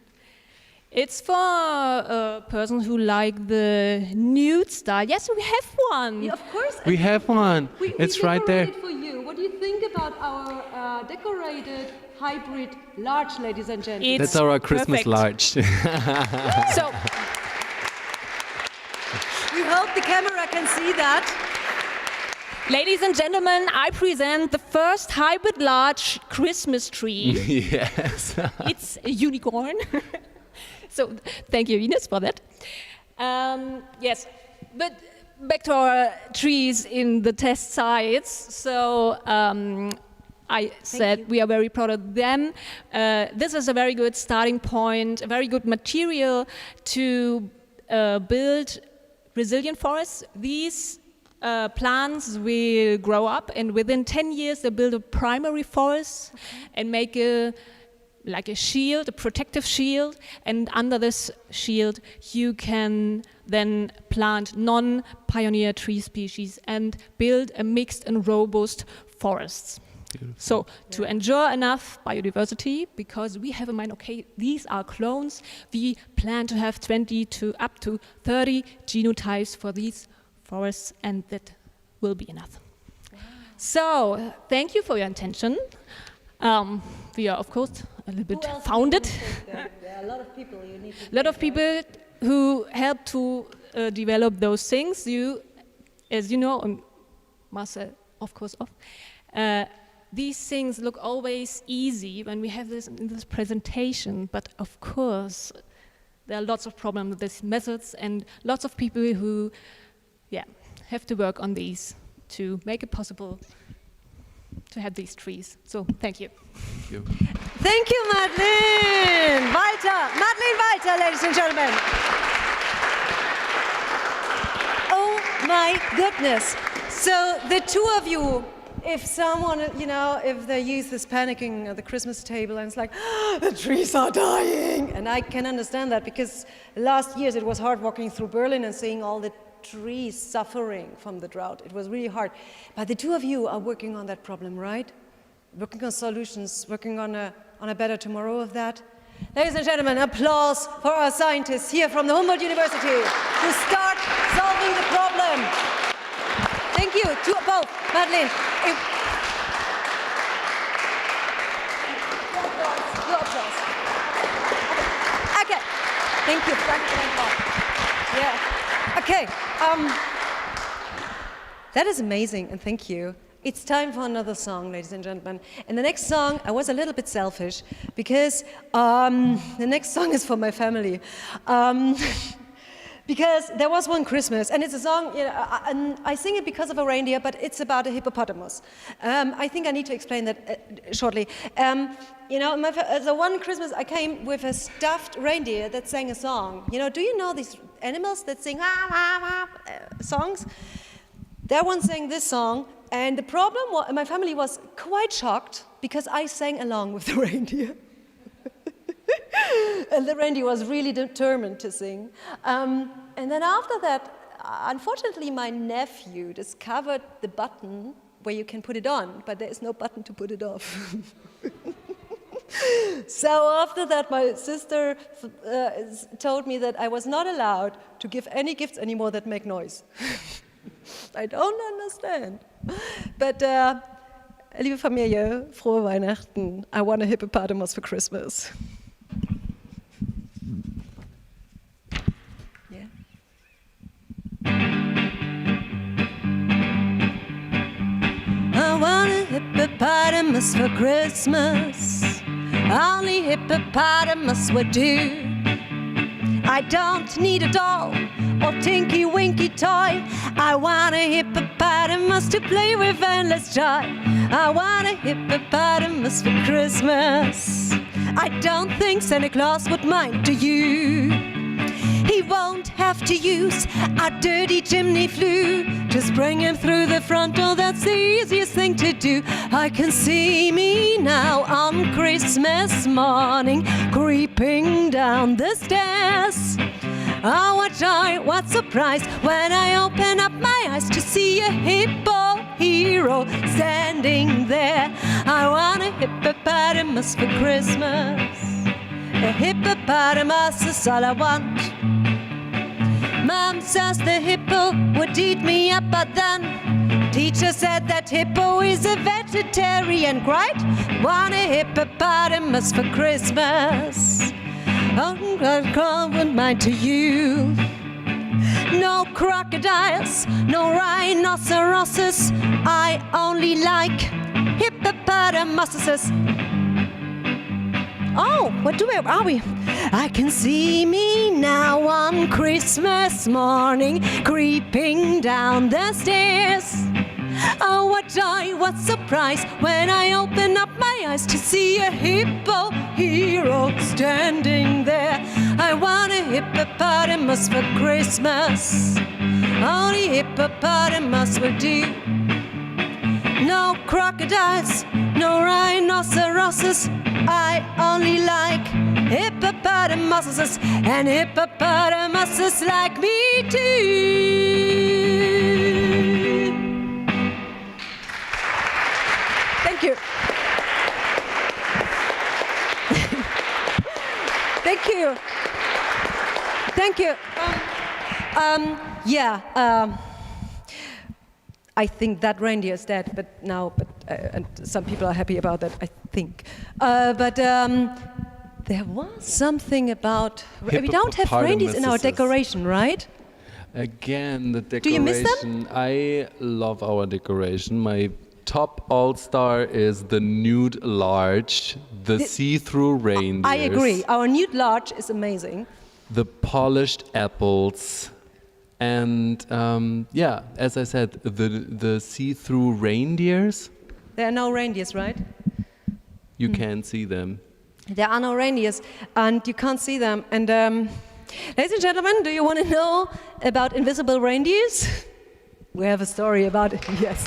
It's for persons who like the nude style. Yes, we have one. Yeah, of course. We have one. It's right there. For you. What do you think about our decorated hybrid larch, ladies and gentlemen? That's our Christmas larch. So we hope the camera can see that. Ladies and gentlemen, I present the first hybrid larch Christmas tree. Yes. It's a unicorn. So thank you, Ines, for that. Yes, but back to our trees in the test sites. So I said we are very proud of them. This is a very good starting point, a very good material to build resilient forests. These plants will grow up, and within 10 years they build a primary forest and make a shield, a protective shield, and under this shield you can then plant non-pioneer tree species and build a mixed and robust forests. Beautiful. So to ensure enough biodiversity, because we have in mind, okay, these are clones, we plan to have 20 to up to 30 genotypes for these forests, and that will be enough. Wow. So, thank you for your attention. We are, of course, a little bit founded. There are a lot of people you need to. A lot of people who help to develop those things. You, as you know, Marcel, of course, these things look always easy when we have this in this presentation, but of course, there are lots of problems with these methods, and lots of people who have to work on these to make it possible to have these trees. So, thank you. Thank you. Thank you, Madeleine Walter. Madeleine Walter, ladies and gentlemen. Oh my goodness. So, the two of you if someone, if they use this panicking at the Christmas table and it's like, the trees are dying. And I can understand that because last years it was hard walking through Berlin and seeing all the trees suffering from the drought. It was really hard. But the two of you are working on that problem, right? Working on solutions, working on a better tomorrow of that. Ladies and gentlemen, applause for our scientists here from the Humboldt-University who start solving the problem. Thank you to both. Madeleine. Okay. Thank you. Yeah. Okay. That is amazing, and thank you. It's time for another song, ladies and gentlemen. And the next song, I was a little bit selfish because the next song is for my family. Because there was one Christmas, and it's a song, I sing it because of a reindeer, but it's about a hippopotamus. I think I need to explain that shortly. The one Christmas I came with a stuffed reindeer that sang a song. Do you know these animals that sing songs? That one sang this song, and the problem was, my family was quite shocked because I sang along with the reindeer. And the reindeer was really determined to sing. And then after that, unfortunately, my nephew discovered the button where you can put it on, but there is no button to put it off. So after that, my sister told me that I was not allowed to give any gifts anymore that make noise. I don't understand. But, liebe Familie, frohe Weihnachten. I want a hippopotamus for Christmas. I want a hippopotamus for Christmas. Only hippopotamus would do. I don't need a doll or tinky winky toy. I want a hippopotamus to play with endless joy. I want a hippopotamus for Christmas. I don't think Santa Claus would mind, do you? He won't have to use a dirty chimney flue. Just bring him through the front door, that's the easiest thing to do. I can see me now on Christmas morning, creeping down the stairs. Oh, what joy, what surprise, when I open up my eyes to see a hippo hero standing there. I want a hippopotamus for Christmas. A hippopotamus is all I want. Mom says the hippo would eat me up, but then teacher said that hippo is a vegetarian, right? Want a hippopotamus for Christmas. Oh, God, wouldn't mind to you. No crocodiles, no rhinoceroses. I only like hippopotamuses. Oh, what are we? I can see me now on Christmas morning, creeping down the stairs. Oh, what joy, what surprise, when I open up my eyes to see a hippo hero standing there. I want a hippopotamus for Christmas. Only hippopotamus will do. No crocodiles, no rhinoceroses. I only like hippopotamuses, and hippopotamuses like me too. Thank you. Thank you. Thank you. I think that reindeer is dead, but and some people are happy about that, I think. There was something about, we don't have reindeers in our decoration, right? Again, the decoration. Do you miss them? I love our decoration. My top all-star is the nude Larch, the see-through reindeers. I agree. Our nude Larch is amazing. The polished apples. And as I said, the see-through reindeers. There are no reindeers, right? You can't see them. There are no reindeers, and you can't see them. And ladies and gentlemen, do you want to know about invisible reindeers? We have a story about it, yes.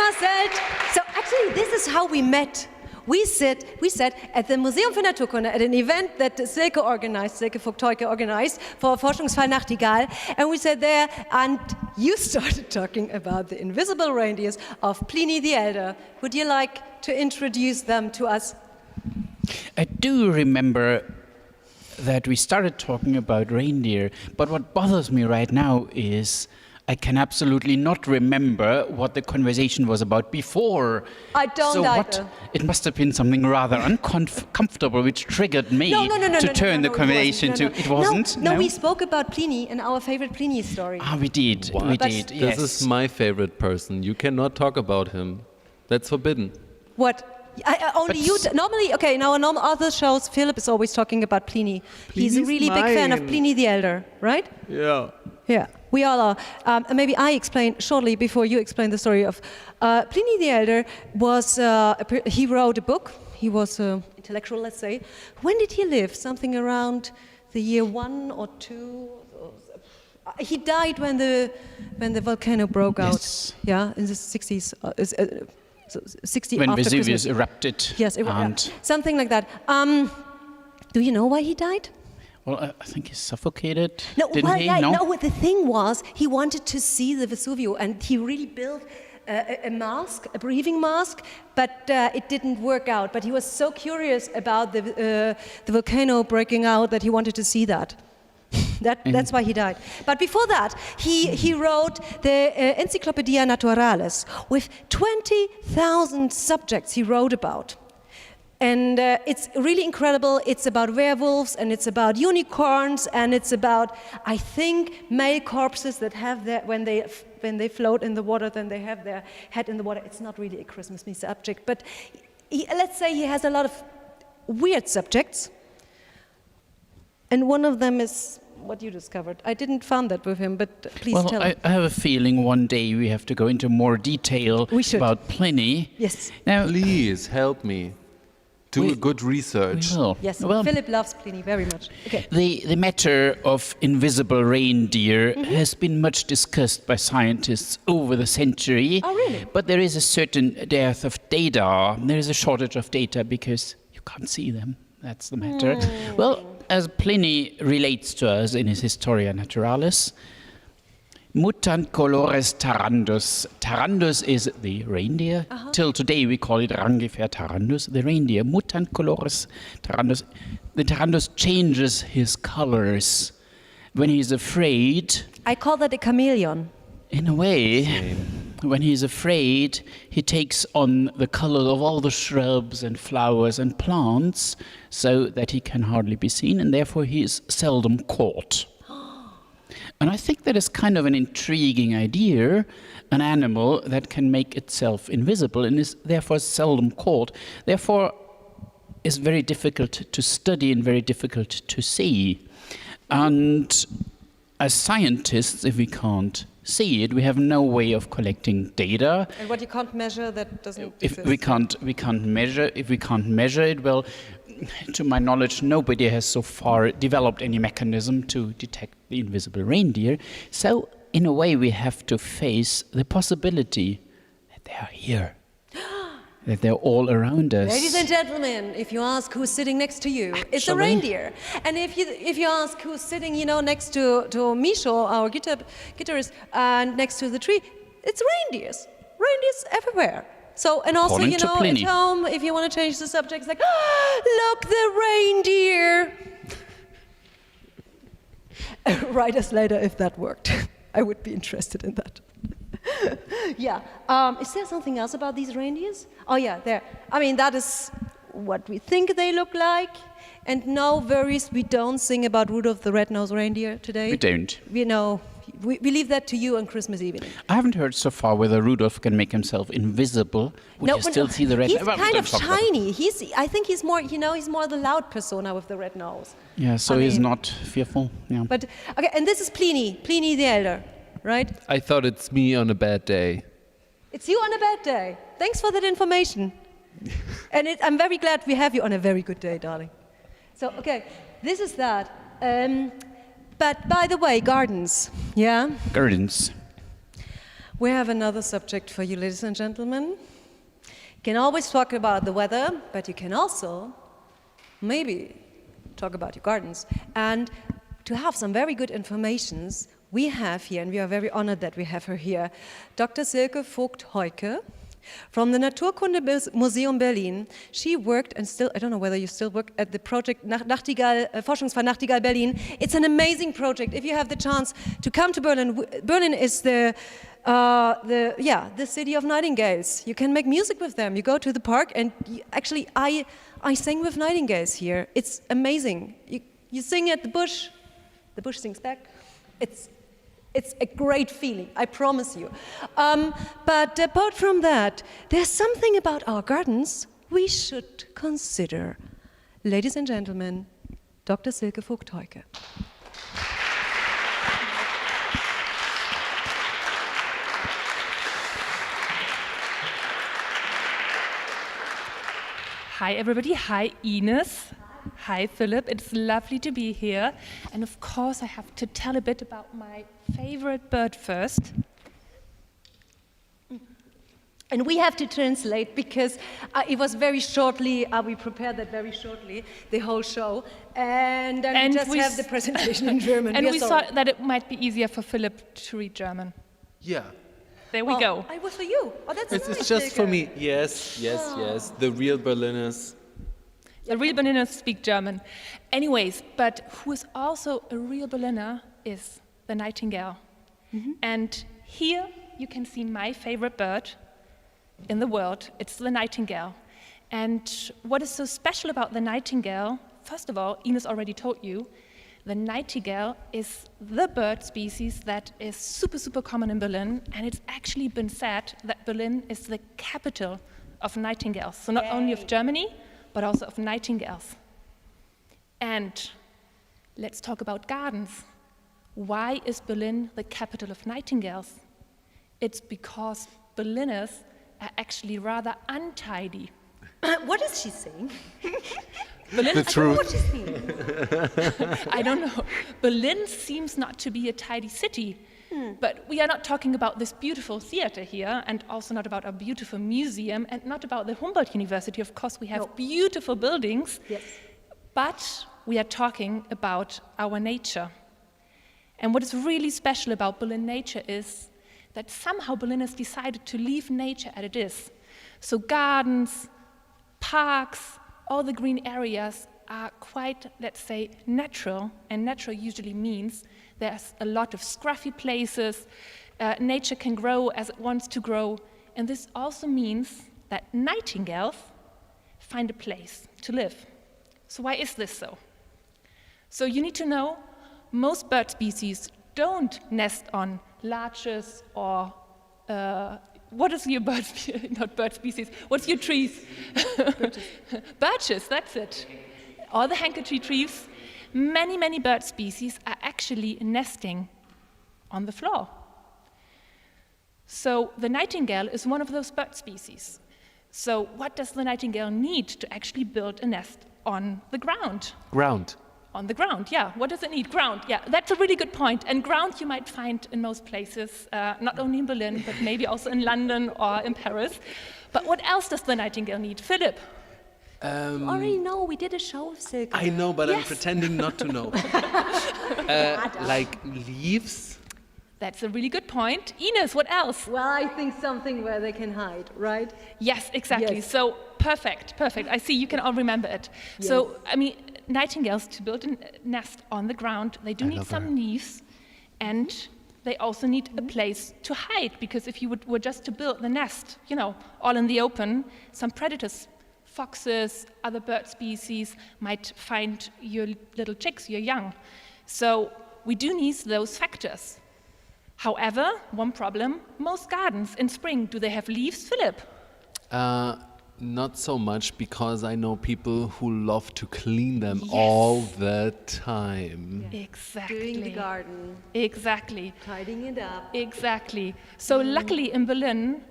Marcel. So actually, this is how we met. We sat at the Museum für Naturkunde at an event that Silke Vogt-Teuke organized for Forschungsfall Nachtigall, and we sat there, and you started talking about the invisible reindeers of Pliny the Elder. Would you like to introduce them to us? I do remember that we started talking about reindeer, but what bothers me right now is I can absolutely not remember what the conversation was about before. I don't either. It must have been something rather uncomfortable which triggered me to turn the conversation to... It wasn't? No, we spoke about Pliny and our favorite Pliny story. Ah, we did. What? We did, yes. This is my favorite person. You cannot talk about him. That's forbidden. What? Only you. Normally, okay, in our normal other shows, Philip is always talking about Pliny. He's a really big fan of Pliny the Elder, right? Yeah. Yeah, we all are. Maybe I explain shortly before you explain the story of Pliny the Elder. He wrote a book. He was intellectual, let's say. When did he live? Something around the year 1 or 2. He died when the volcano broke out. Yes. Yeah, in the 60s. 60 when after Vesuvius Christmas. erupted. Yes, something like that. Do you know why he died? Well, I think he suffocated, No, didn't he? Yeah, No? no, the thing was, he wanted to see the Vesuvio, and he really built a mask, a breathing mask, but it didn't work out. But he was so curious about the volcano breaking out that he wanted to see that. That's why he died. But before that, he wrote the Encyclopedia Naturalis with 20,000 subjects he wrote about. And it's really incredible. It's about werewolves, and it's about unicorns, and it's about, I think, male corpses that have their, when they float in the water, then they have their head in the water. It's not really a Christmassy subject, but let's say he has a lot of weird subjects. And one of them is what you discovered. I didn't find that with him, but please tell me. I have a feeling one day we have to go into more detail about Pliny. Yes. Now, please help me. Do a good research. We will. Yes, well, Philip loves Pliny very much. Okay. The matter of invisible reindeer has been much discussed by scientists over the century. Oh, really? But there is a certain dearth of data. There is a shortage of data because you can't see them. That's the matter. Well, as Pliny relates to us in his Historia Naturalis, mutant colores tarandus. Tarandus is the reindeer. Till today we call it Rangifer tarandus, the reindeer. Mutant colores tarandus. The tarandus changes his colors when he's afraid. I call that a chameleon. In a way, when he's afraid, he takes on the color of all the shrubs and flowers and plants so that he can hardly be seen, and therefore he is seldom caught. And I think that is kind of an intriguing idea, an animal that can make itself invisible and is therefore seldom caught, therefore is very difficult to study and very difficult to see. And as scientists, if we can't see it, we have no way of collecting data. And what you can't measure, that doesn't If exist. we can't measure it, well, to my knowledge, nobody has so far developed any mechanism to detect the invisible reindeer. So, in a way, we have to face the possibility that they are here, that they're all around us. Ladies and gentlemen, if you ask who's sitting next to you, it's a Actually. reindeer. And if you ask who's sitting, next to Misho, our guitarist, and next to the tree, it's reindeers. Reindeers everywhere. So, and also, According to Pliny. at home, if you want to change the subject, it's like, look, the reindeer. Write us later if that worked. I would be interested in that. Yeah. Is there something else about these reindeers? Oh, yeah, there. I mean, that is what we think they look like. And no worries, we don't sing about Rudolph the Red-Nosed Reindeer today. We don't. We leave that to you on Christmas evening. I haven't heard so far whether Rudolph can make himself invisible. Would you still see the red? He's Well, we kind don't of talk about it. shiny. I think he's more, he's more the loud persona with the red nose. Yeah, so he's not fearful. Yeah. But, okay, and this is Pliny the Elder, right? I thought it's me on a bad day. It's you on a bad day. Thanks for that information. And I'm very glad we have you on a very good day, darling. So, okay, this is that. But by the way, gardens, yeah? Gardens. We have another subject for you, ladies and gentlemen. You can always talk about the weather, but you can also maybe talk about your gardens. And to have some very good informations, we have here, and we are very honored that we have her here, Dr. Silke Vogt-Heuke from the Naturkundemuseum Berlin. She worked and still, I don't know whether you still work at the project Nachtigall, Forschungsfall Nachtigall Berlin. It's an amazing project. If you have the chance to come to Berlin, Berlin is the city of nightingales. You can make music with them. You go to the park and actually I sing with nightingales here. It's amazing. You sing at the bush sings back. It's a great feeling, I promise you. But apart from that, there's something about our gardens we should consider. Ladies and gentlemen, Dr. Silke Vogt-Heuke. Hi everybody, hi Ines. Hi Philip, it's lovely to be here. And of course I have to tell a bit about my favorite bird first. And we have to translate because it was very shortly, we prepared that very shortly, the whole show. And then we just have the presentation in German. And we thought that it might be easier for Philip to read German. Yeah. There we go. I was for you. Oh, that's nice. It's just for me. Yes. The real Berliners. The real Berliners speak German. Anyways, but who is also a real Berliner is the nightingale. Mm-hmm. And here you can see my favorite bird in the world. It's the nightingale. And what is so special about the nightingale, first of all, Ines already told you, the nightingale is the bird species that is super, super common in Berlin. And it's actually been said that Berlin is the capital of nightingales. So not only of Germany, but also of nightingales. And let's talk about gardens. Why is Berlin the capital of nightingales? It's because Berliners are actually rather untidy. What is she saying? Berlin, the truth. What is he? I don't know. Berlin seems not to be a tidy city. But we are not talking about this beautiful theater here, and also not about our beautiful museum, and not about the Humboldt-University. Of course, we have beautiful buildings, yes. But we are talking about our nature. And what is really special about Berlin nature is that somehow Berliners decided to leave nature as it is. So gardens, parks, all the green areas are quite, let's say, natural, and natural usually means there's a lot of scruffy places, nature can grow as it wants to grow, and this also means that nightingales find a place to live. So why is this so? So you need to know, most bird species don't nest on larches or, what is your bird, not bird species, what's your trees? Birches, that's it. All the handkerchief trees. Many, many bird species are actually nesting on the floor. So the nightingale is one of those bird species. So what does the nightingale need to actually build a nest on the ground? Ground. On the ground, yeah. What does it need? Ground, yeah. That's a really good point. And ground you might find in most places, not only in Berlin, but maybe also in London or in Paris. But what else does the nightingale need? Philip? Already know, we did a show with Silke. I know, but Yes. I'm pretending not to know. Like leaves? That's a really good point. Ines, what else? Well, I think something where they can hide, right? Yes, exactly. Yes. So perfect. I see you can all remember it. Yes. So, I mean, nightingales, to build a nest on the ground, they do need some leaves, and they also need a place to hide, because if you were just to build the nest, all in the open, some predators, foxes, other bird species might find your little chicks, your young. So we do need those factors. However, one problem, most gardens in spring, do they have leaves, Philip? Not so much, because I know people who love to clean them all the time. Yeah. Exactly. Doing the garden. Exactly. Tidying it up. Exactly. So luckily in Berlin,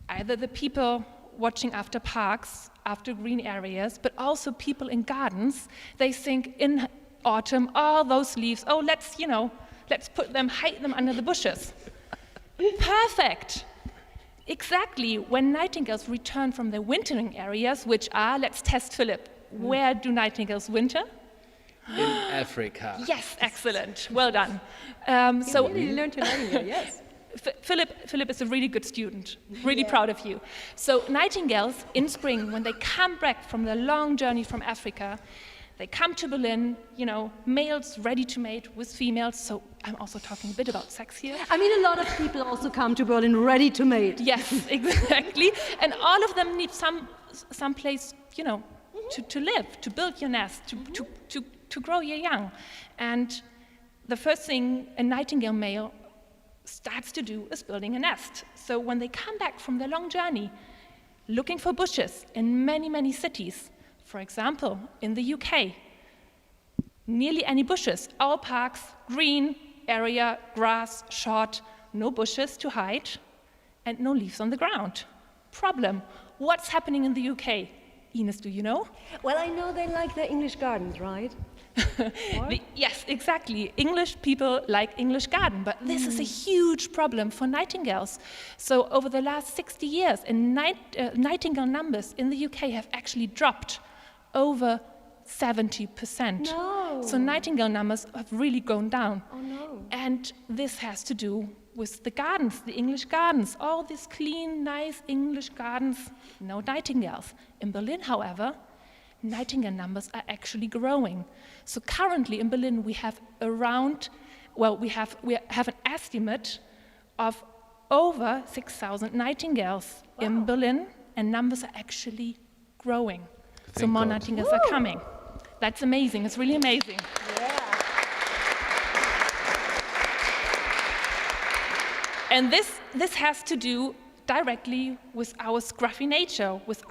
either the people watching after parks, after green areas, but also people in gardens, they think in autumn, all those leaves, let's put them, hide them under the bushes. Perfect. Exactly. When nightingales return from their wintering areas, which are, let's test Philip, where do nightingales winter? In Africa. Yes, excellent. Well done. So you learned to nightingale, yes. Philip is a really good student. Really proud of you. So nightingales in spring, when they come back from their long journey from Africa, they come to Berlin, you know, males ready to mate with females. So I'm also talking a bit about sex here. I mean, a lot of people also come to Berlin ready to mate. Yes, exactly. And all of them need some place, you know, to live, to build your nest, to grow your young. And the first thing a nightingale male starts to do is building a nest. So when they come back from their long journey, looking for bushes in many, many cities, for example, in the UK, nearly any bushes, all parks, green area, grass, short, no bushes to hide, and no leaves on the ground. Problem, what's happening in the UK? Ines, do you know? Well, I know they like their English gardens, right? Yes, exactly. English people like English garden, but this is a huge problem for nightingales. So over the last 60 years, nightingale numbers in the UK have actually dropped over 70%. No. So nightingale numbers have really gone down. Oh no. And this has to do with the gardens, the English gardens, all these clean, nice English gardens, no nightingales. In Berlin, however, nightingale numbers are actually growing. So currently in Berlin we have around, well, we have an estimate of over 6,000 nightingales in Berlin, and numbers are actually growing. So more nightingales are coming. That's amazing. It's really amazing. Yeah. And this has to do directly with our scruffy nature, with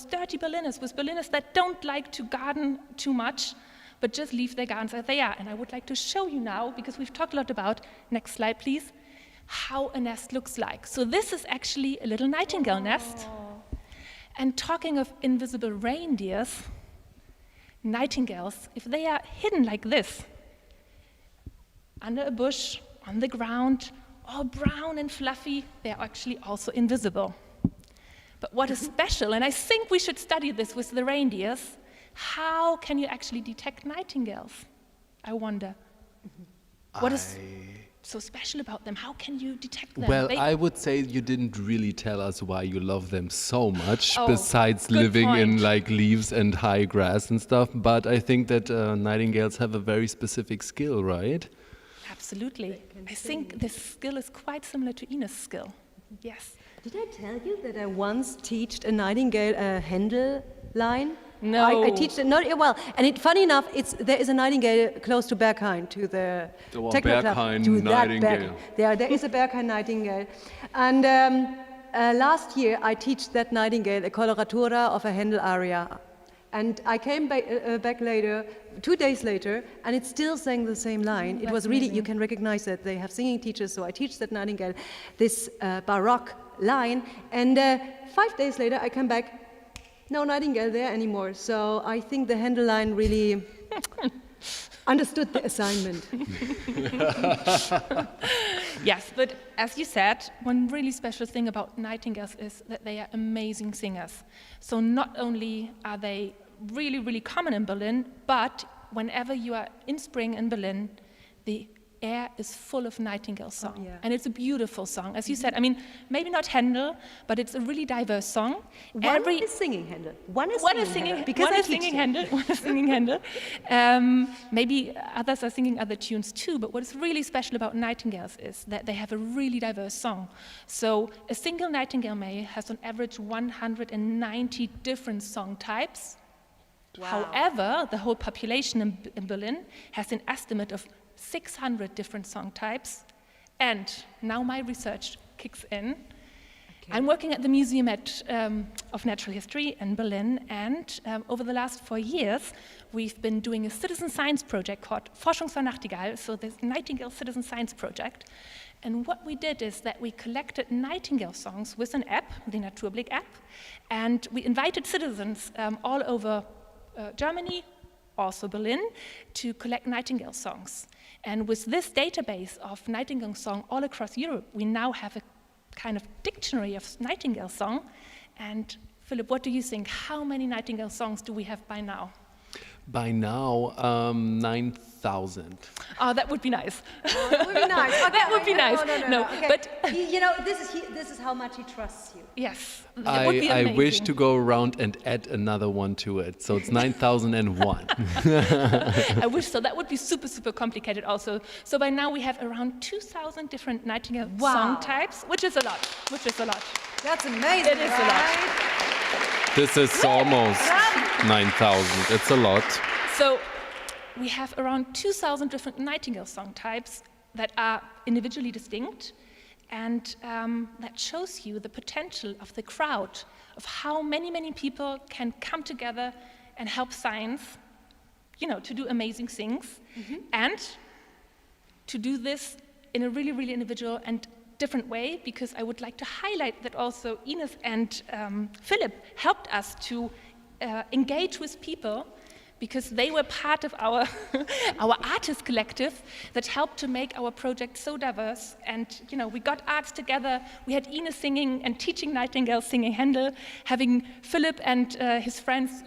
dirty Berliners, with Berliners that don't like to garden too much, but just leave their gardens as they are. And I would like to show you now, because we've talked a lot about, next slide please, how a nest looks like. So this is actually a little nightingale nest. And talking of invisible reindeers, nightingales, if they are hidden like this, under a bush, on the ground, all brown and fluffy, they are actually also invisible. But what is special, and I think we should study this with the reindeers, how can you actually detect nightingales? I wonder. What is so special about them? How can you detect them? Well, I would say you didn't really tell us why you love them so much, besides living in like leaves and high grass and stuff. But I think that nightingales have a very specific skill, right? Absolutely. I think this skill is quite similar to Ines' skill. Yes. Did I tell you that I once taught a nightingale a Handel line? No. I teach it. Well, and funny enough, there is a nightingale close to Berghain, to the techno club. Berghain nightingale. There is a Berghain nightingale, and last year I taught that nightingale a coloratura of a Handel aria, and I came back later, 2 days later, and it still sang the same line. It was really, you can recognize that they have singing teachers, so I teach that nightingale this Baroque line, and 5 days later I come back. No nightingale there anymore. So I think the Handel line really understood the assignment. Yes, but as you said, one really special thing about nightingales is that they are amazing singers. So not only are they really, really common in Berlin, but whenever you are in spring in Berlin, the air is full of nightingale song. Oh, yeah. And it's a beautiful song. As you said, I mean, maybe not Handel, but it's a really diverse song. One is singing Handel. One is singing Handel. Maybe others are singing other tunes too, but what is really special about nightingales is that they have a really diverse song. So a single nightingale male has on average 190 different song types. Wow. However, the whole population in Berlin has an estimate of 600 different song types, and now my research kicks in. Okay. I'm working at the Museum of Natural History in Berlin, and over the last 4 years, we've been doing a citizen science project called Forschung zur Nachtigall, so this Nightingale Citizen Science Project. And what we did is that we collected nightingale songs with an app, the Naturblick app, and we invited citizens all over Germany, also Berlin, to collect nightingale songs. And with this database of nightingale song all across Europe, we now have a kind of dictionary of nightingale song. And Philip, what do you think? How many nightingale songs do we have by now? By now, 9,000. Oh, that would be nice. Oh, that would be nice. Okay. That would be nice. No, okay. but this is how much he trusts you. yes, that would be amazing. I wish to go around and add another one to it, so it's 9,001. I wish so. That would be super, super complicated also. So by now we have around 2,000 different nightingale song types, which is a lot. That's amazing. It is a lot. This is almost 9,000. It's a lot. So we have around 2,000 different nightingale song types that are individually distinct, and that shows you the potential of the crowd, of how many people can come together and help science, to do amazing things, and to do this in a really, really individual and different way, because I would like to highlight that also Ines and Philip helped us to engage with people, because they were part of our artist collective that helped to make our project so diverse. And we got arts together. We had Ines singing and teaching nightingales, singing Handel, having Philip and his friends,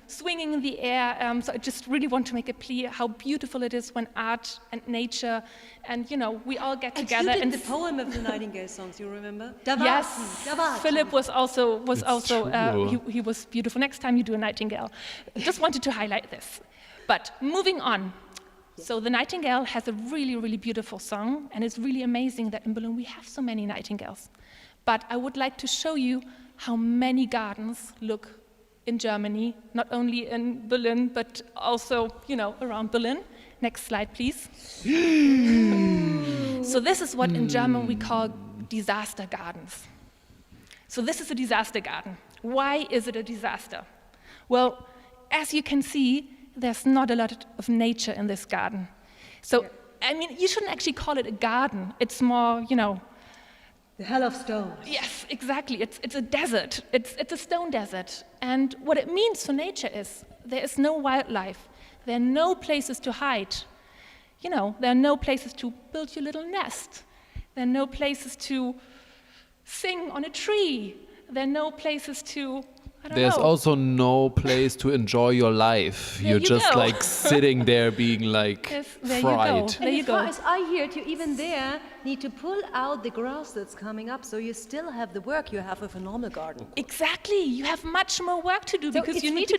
swinging in the air. So I just really want to make it clear how beautiful it is when art and nature and we all get together. And you did the poem of the nightingale songs. You remember? Yes, Davati. Philip was also he was beautiful. Next time you do a nightingale, just wanted to highlight this. But moving on. So the nightingale has a really, really beautiful song, and it's really amazing that in Berlin we have so many nightingales. But I would like to show you how many gardens look in Germany, not only in Berlin, but also, around Berlin. Next slide, please. So this is what in German we call disaster gardens. So this is a disaster garden. Why is it a disaster? Well, as you can see, there's not a lot of nature in this garden. So, you shouldn't actually call it a garden. It's more, the hell of stone. Yes, exactly. It's a desert. It's a stone desert. And what it means for nature is there is no wildlife. There are no places to hide. There are no places to build your little nest. There are no places to sing on a tree. There are no places to, There's also no place to enjoy your life. You're just like sitting there being like fried. There you go. And as far as I hear, you even there need to pull out the grass that's coming up, so you still have the work you have with a normal garden. Exactly. You have much more work to do, so because you need to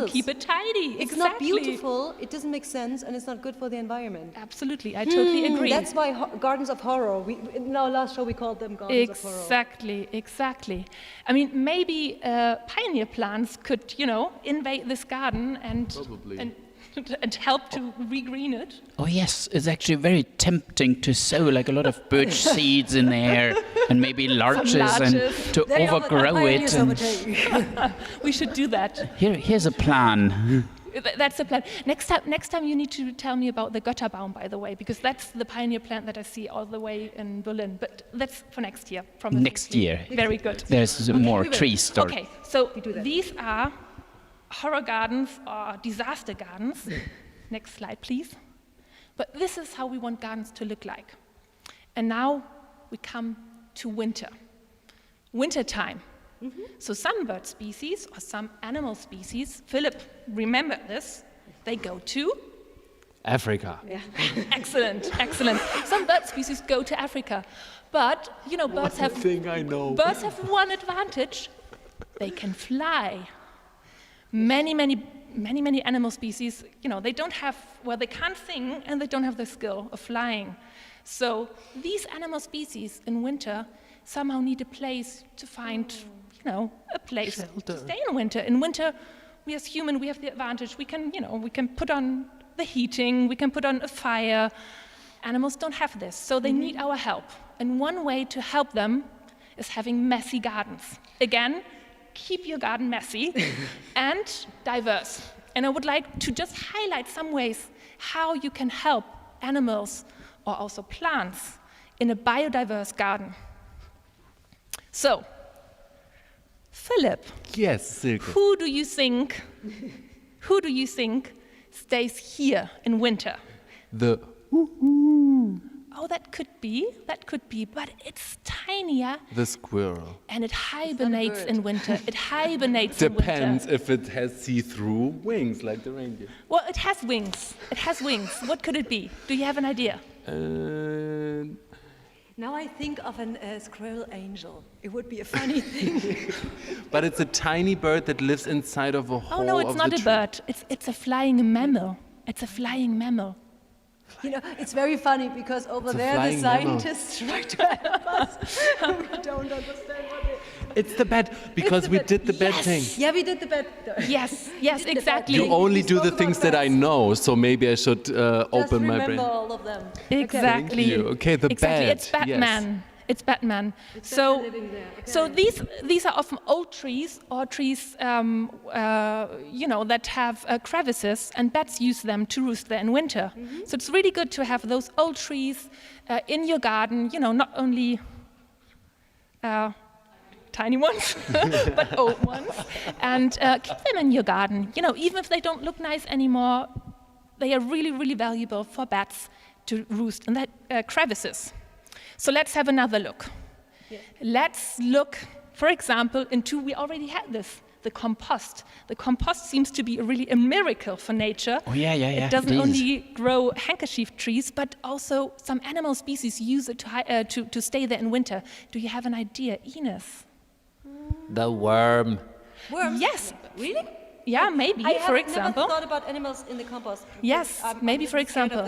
keep it tidy. It's not beautiful, it doesn't make sense, and it's not good for the environment. Absolutely. I totally agree. That's why gardens of horror. In our last show we called them gardens of horror. Exactly. Maybe pioneer plants could, invade this garden and help to regreen it. Oh yes, it's actually very tempting to sow like a lot of birch seeds in there, and maybe larches. And to overgrow it. And we should do that. Here's a plan. That's the plan. Next time you need to tell me about the Götterbaum, by the way, because that's the pioneer plant that I see all the way in Berlin. But that's for next year. Next year. Very good. There's more trees stored. Okay, so these are horror gardens or disaster gardens. Next slide, please. But this is how we want gardens to look like. And now we come to winter. Wintertime. So some bird species or some animal species, Philip, remember this, they go to? Africa. Yeah. Excellent. Some bird species go to Africa. But, birds have one advantage. They can fly. Many animal species, they can't sing and they don't have the skill of flying. So these animal species in winter somehow need a place to find, a place to stay in winter. In winter, we as humans, we have the advantage. We can put on the heating, we can put on a fire. Animals don't have this, so they need our help. And one way to help them is having messy gardens. Again, keep your garden messy and diverse. And I would like to just highlight some ways how you can help animals or also plants in a biodiverse garden. So, Philip. Yes, Silke. Who do you think stays here in winter? The Oh, that could be, but it's tinier. The squirrel. And it hibernates in winter. It hibernates in winter. Depends if it has see-through wings like the reindeer. Well, it has wings. It has wings. What could it be? Do you have an idea? Now I think of a squirrel angel. It would be a funny thing. But it's a tiny bird that lives inside of a hole. Oh no, it's not a tree. bird. It's a flying mammal. It's a flying mammal. You know, it's very funny because over there the scientists try to help us. We don't understand what it is. It's the bat, because we did the bat thing. Yeah, we did the bat. Yes, exactly. You only do the things that I know, so maybe I should open my brain. Just remember all of them. Exactly. Thank you. Okay, the exactly. bat. It's Batman. Yes. It's Batman. So these are often old trees or trees, that have crevices, and bats use them to roost there in winter. So it's really good to have those old trees in your garden. Not only tiny ones, but old ones, and keep them in your garden. Even if they don't look nice anymore, they are really, really valuable for bats to roost in that crevices. So let's have another look. Yeah. Let's look, for example, we already had this, the compost. The compost seems to be really a miracle for nature. Oh, yeah. It doesn't only grow handkerchief trees, but also some animal species use it to stay there in winter. Do you have an idea, Ines? The worm. Worms? Yes. Really? Yeah, maybe, for example. I never thought about animals in the compost. Yes, maybe for example.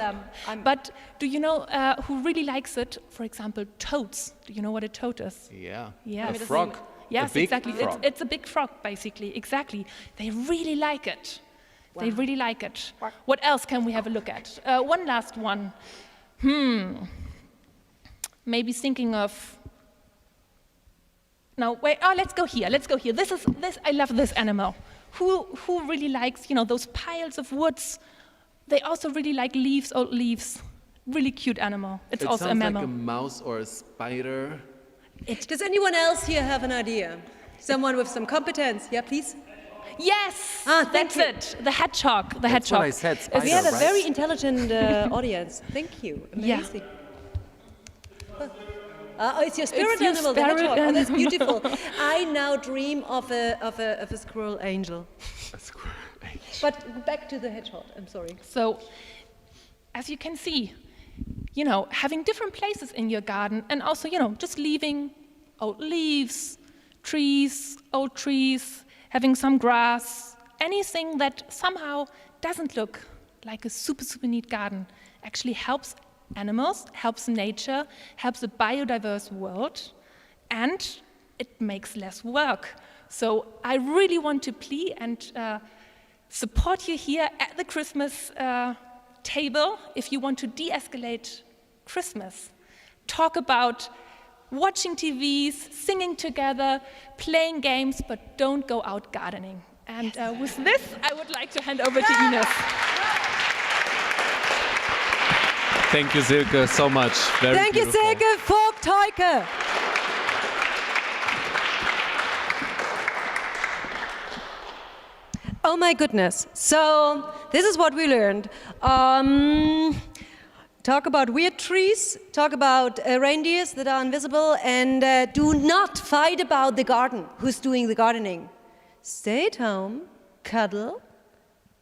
But do you know who really likes it? For example, toads. Do you know what a toad is? Yeah. Yeah. A frog. Yes, a big exactly. Frog. It's a big frog, basically. Exactly. They really like it. Wow. They really like it. What else can we have a look at? One last one. Maybe thinking of. No, wait. Oh, let's go here. This. I love this animal. Who really likes, those piles of woods? They also really like leaves, old leaves. Really cute animal. It's also a mammal. It sounds like a mouse or a spider. Does anyone else here have an idea? Someone with some competence? Yeah, please. Yes, that's it. The hedgehog. That's what I said, spider, we have a right? very intelligent audience. Thank you. Amazing. Yeah. It's your spirit animal, the hedgehog. Oh, that's beautiful. I now dream of a squirrel angel. A squirrel angel. But back to the hedgehog. I'm sorry. So, as you can see, having different places in your garden, and also, just leaving old leaves, trees, old trees, having some grass, anything that somehow doesn't look like a super, super neat garden actually helps animals, helps nature, helps a biodiverse world, and it makes less work. So I really want to plead and support you here at the Christmas table if you want to de-escalate Christmas. Talk about watching TVs, singing together, playing games, but don't go out gardening. And with this, I would like to hand over to Ines. Thank you, Silke, so much. Very Thank beautiful. you, Silke Vogt-Heuke. Oh my goodness. So this is what we learned. Talk about weird trees, talk about reindeers that are invisible, and do not fight about the garden. Who's doing the gardening? Stay at home, cuddle,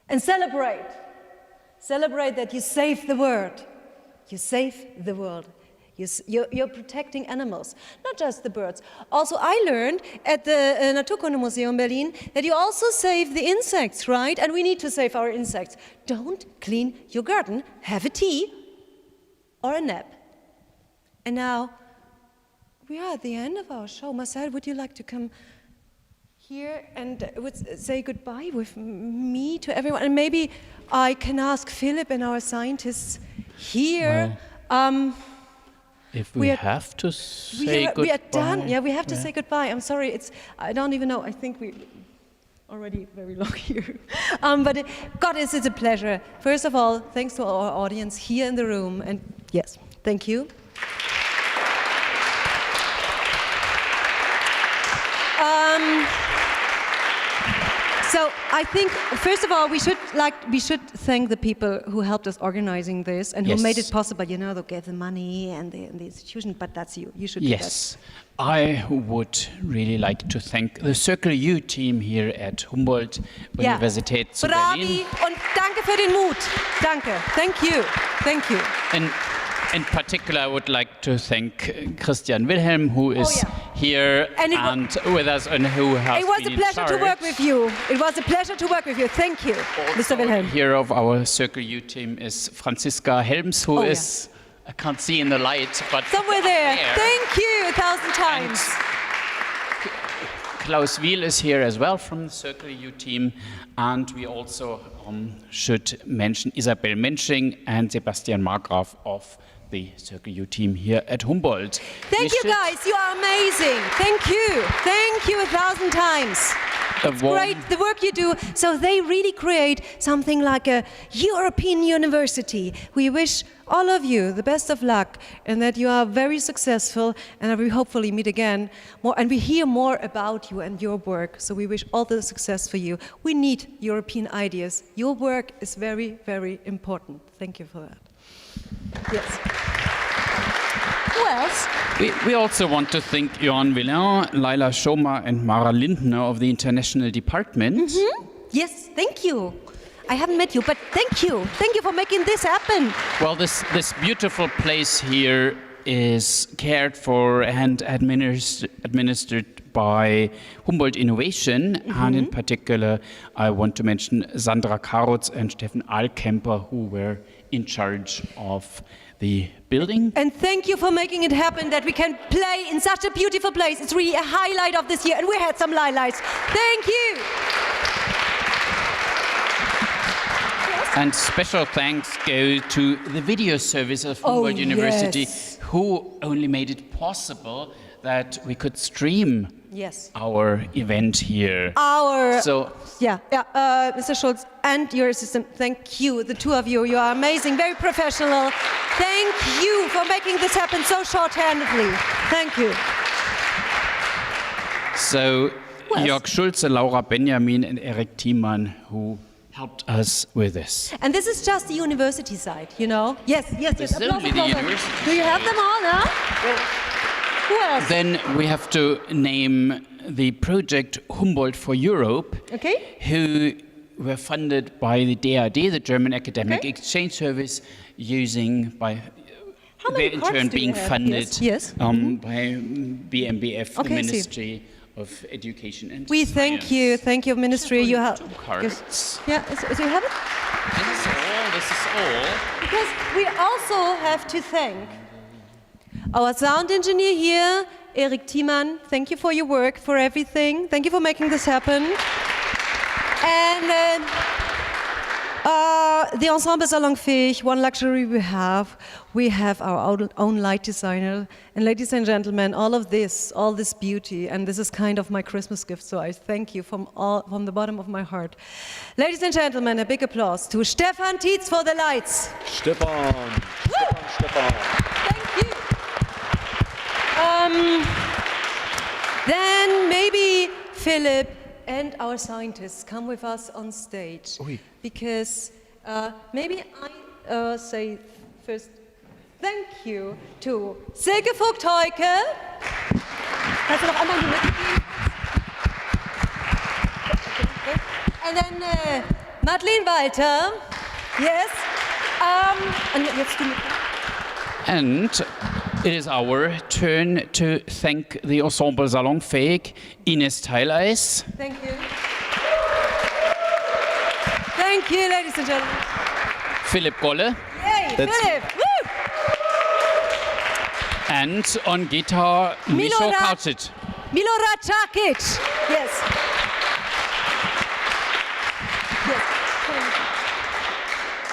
and celebrate. Celebrate that you save the world. You save the world. You're protecting animals, not just the birds. Also, I learned at the Naturkundemuseum Berlin that you also save the insects, right? And we need to save our insects. Don't clean your garden. Have a tea or a nap. And now, we are at the end of our show. Marcel, would you like to come here and say goodbye with me to everyone? And maybe I can ask Philip and our scientists here. Well, if we have to say goodbye. We are done. Yeah, we have to say goodbye. I'm sorry. I don't even know. I think we already very long here. But God, it's a pleasure. First of all, thanks to our audience here in the room. And yes, thank you. So I think, first of all, we should thank the people who helped us organizing this and who made it possible. You know, they gave the money and the institution, but that's you. You should do that. Yes, I would really like to thank the Circle U team here at Humboldt-Universität zu Berlin. Bravi und danke für den Mut. Danke. Thank you. Thank you. And in particular, I would like to thank Christian Wilhelm, who is here and with us, and who has been in charge. It was a pleasure to work with you. It was a pleasure to work with you. Thank you, Mr. Wilhelm. Here of our Circle U team is Franziska Helms, who is, I can't see in the light, but somewhere there. Thank you 1,000 times. And Klaus Wiel is here as well from the Circle U team, and we also should mention Isabel Mensching and Sebastian Margraf of the Circle U team here at Humboldt. Thank you guys, you are amazing. Thank you 1,000 times. It's great, the work you do. So they really create something like a European university. We wish all of you the best of luck and that you are very successful, and that we hopefully meet again more and we hear more about you and your work. So we wish all the success for you. We need European ideas. Your work is very, very important. Thank you for that. Yes. Who else? We also want to thank Johan Villain, Laila Schoma and Mara Lindner of the International Department. Yes, thank you. I haven't met you, but thank you. Thank you for making this happen. Well, this beautiful place here is cared for and administered by Humboldt Innovation, and in particular, I want to mention Sandra Karutz and Steffen Alkemper, who were in charge of the building. And thank you for making it happen that we can play in such a beautiful place. It's really a highlight of this year, and we had some highlights. Thank you. And special thanks go to the video service of Humboldt University, who only made it possible that we could stream our event here. Mr. Schulz and your assistant, thank you, the two of you. You are amazing, very professional. Thank you for making this happen so short-handedly. Thank you. So, Jörg Schulze, Laura Benjamin, and Eric Thiemann, who helped us with this. And this is just the university side, you know? Yes. This is only the university. Do you have them all now? Who else? Then we have to name the project Humboldt for Europe, who were funded by the DAAD, the German Academic Exchange Service, their in turn being funded by BMBF, the Ministry of Education and We thank you, Ministry. You have cards. Do you have it? This is all. Because we also have to thank our sound engineer here, Eric Thiemann. Thank you for your work, for everything. Thank you for making this happen. And the Ensemble Salonfähig, one luxury we have our own light designer. And ladies and gentlemen, all this beauty, and this is kind of my Christmas gift, so I thank you from the bottom of my heart. Ladies and gentlemen, a big applause to Stefan Tietz for the lights. Stefan. Thank you. Then maybe Philip and our scientists come with us on stage. Because maybe I say first thank you to Silke Vogt-Heuke. Kannst du noch einmal hier mitgehen? And then Madeleine Walter. Yes. Und jetzt du mit. And it is our turn to thank the Ensemble Salonfähig, Ines Theileis. Thank you. Thank you, ladies and gentlemen. Philipp Golle. Yay, Philipp! Woo! And on guitar, Mišo Kaučić. Milorad Čakić. Yes.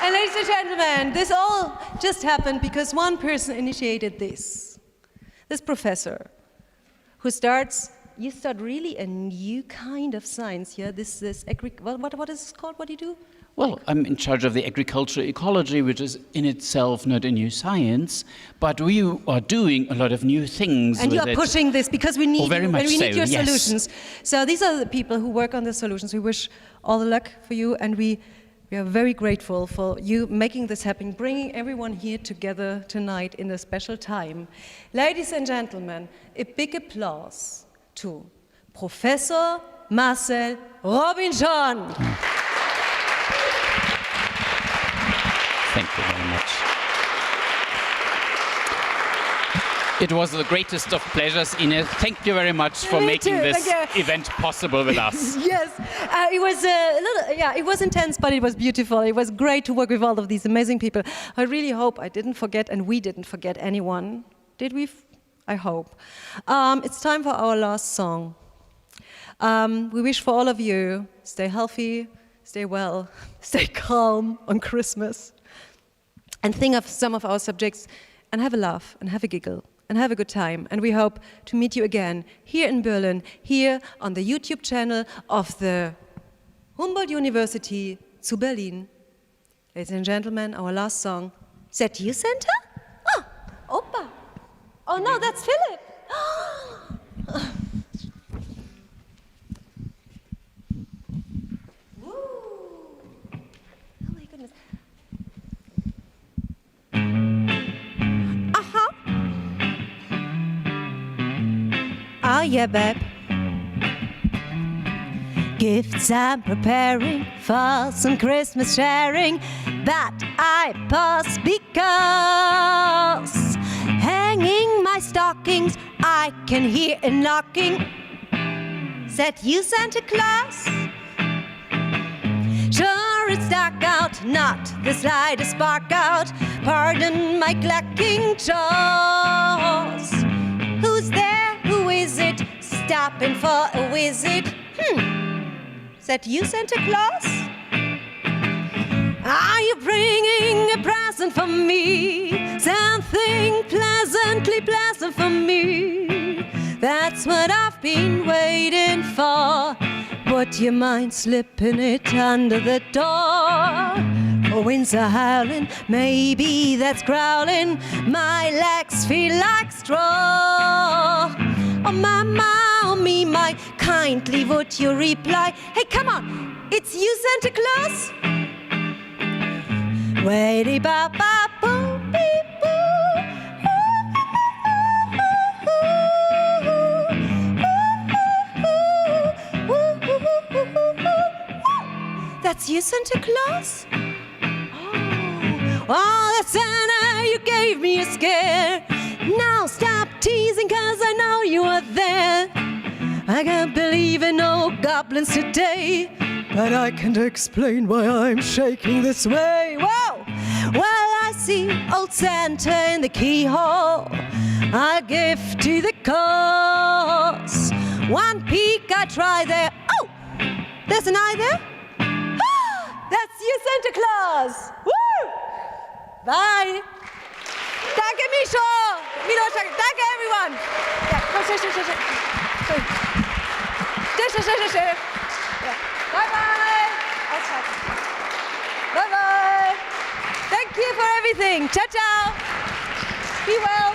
And ladies and gentlemen, this all just happened because one person initiated this. This professor, who starts you start really a new kind of science here. What is this called? What do you do? Well, I'm in charge of the agricultural ecology, which is in itself not a new science, but we are doing a lot of new things. And you are pushing this because we need, need your solutions. So these are the people who work on the solutions. We wish all the luck for you, and we are very grateful for you making this happen, bringing everyone here together tonight in a special time. Ladies and gentlemen, a big applause to Professor Marcel Robischon. Thank you very much. It was the greatest of pleasures, Ines. Thank you very much for making this event possible with us. Yes, it was it was intense, but it was beautiful. It was great to work with all of these amazing people. I really hope I didn't forget, and we didn't forget anyone. Did we? I hope. It's time for our last song. We wish for all of you, stay healthy, stay well, stay calm on Christmas. And think of some of our subjects and have a laugh and have a giggle and have a good time. And we hope to meet you again here in Berlin, here on the YouTube channel of the Humboldt-Universität zu Berlin. Ladies and gentlemen, our last song. Is that you, Santa? Oh, Opa. Oh no, that's Philip. Oh yeah, babe. Gifts I'm preparing for some Christmas sharing that I pass because hanging my stockings I can hear a knocking. Is that you, Santa Claus? Sure, it's dark out, not the slightest spark out. Pardon my clacking jaws. Who's there? Who is it? Stopping for a visit? Is that you, Santa Claus? Are you bringing a present for me? Something pleasantly pleasant for me? That's what I've been waiting for. Would you mind slipping it under the door? Oh, winds are howling, maybe that's growling. My legs feel like straw. Oh, mama, oh me, my, kindly would you reply? Hey, come on, it's you, Santa Claus? Waity ba ba boo beep boo. That's you, Santa Claus? Oh, that Santa, you gave me a scare. Now stop teasing, cause I know you are there. I can't believe in no goblins today, but I can't explain why I'm shaking this way. Whoa! Well, I see old Santa in the keyhole. I give to the cause. One peek, I try there. Oh! There's an eye there? That's you, Santa Claus! Woo! Bye! Danke, Misho! Danke, everyone! Yeah, komm, steh. Steh. Yeah. Bye-bye! Outside. Bye-bye! Thank you for everything! Ciao, ciao! Be well!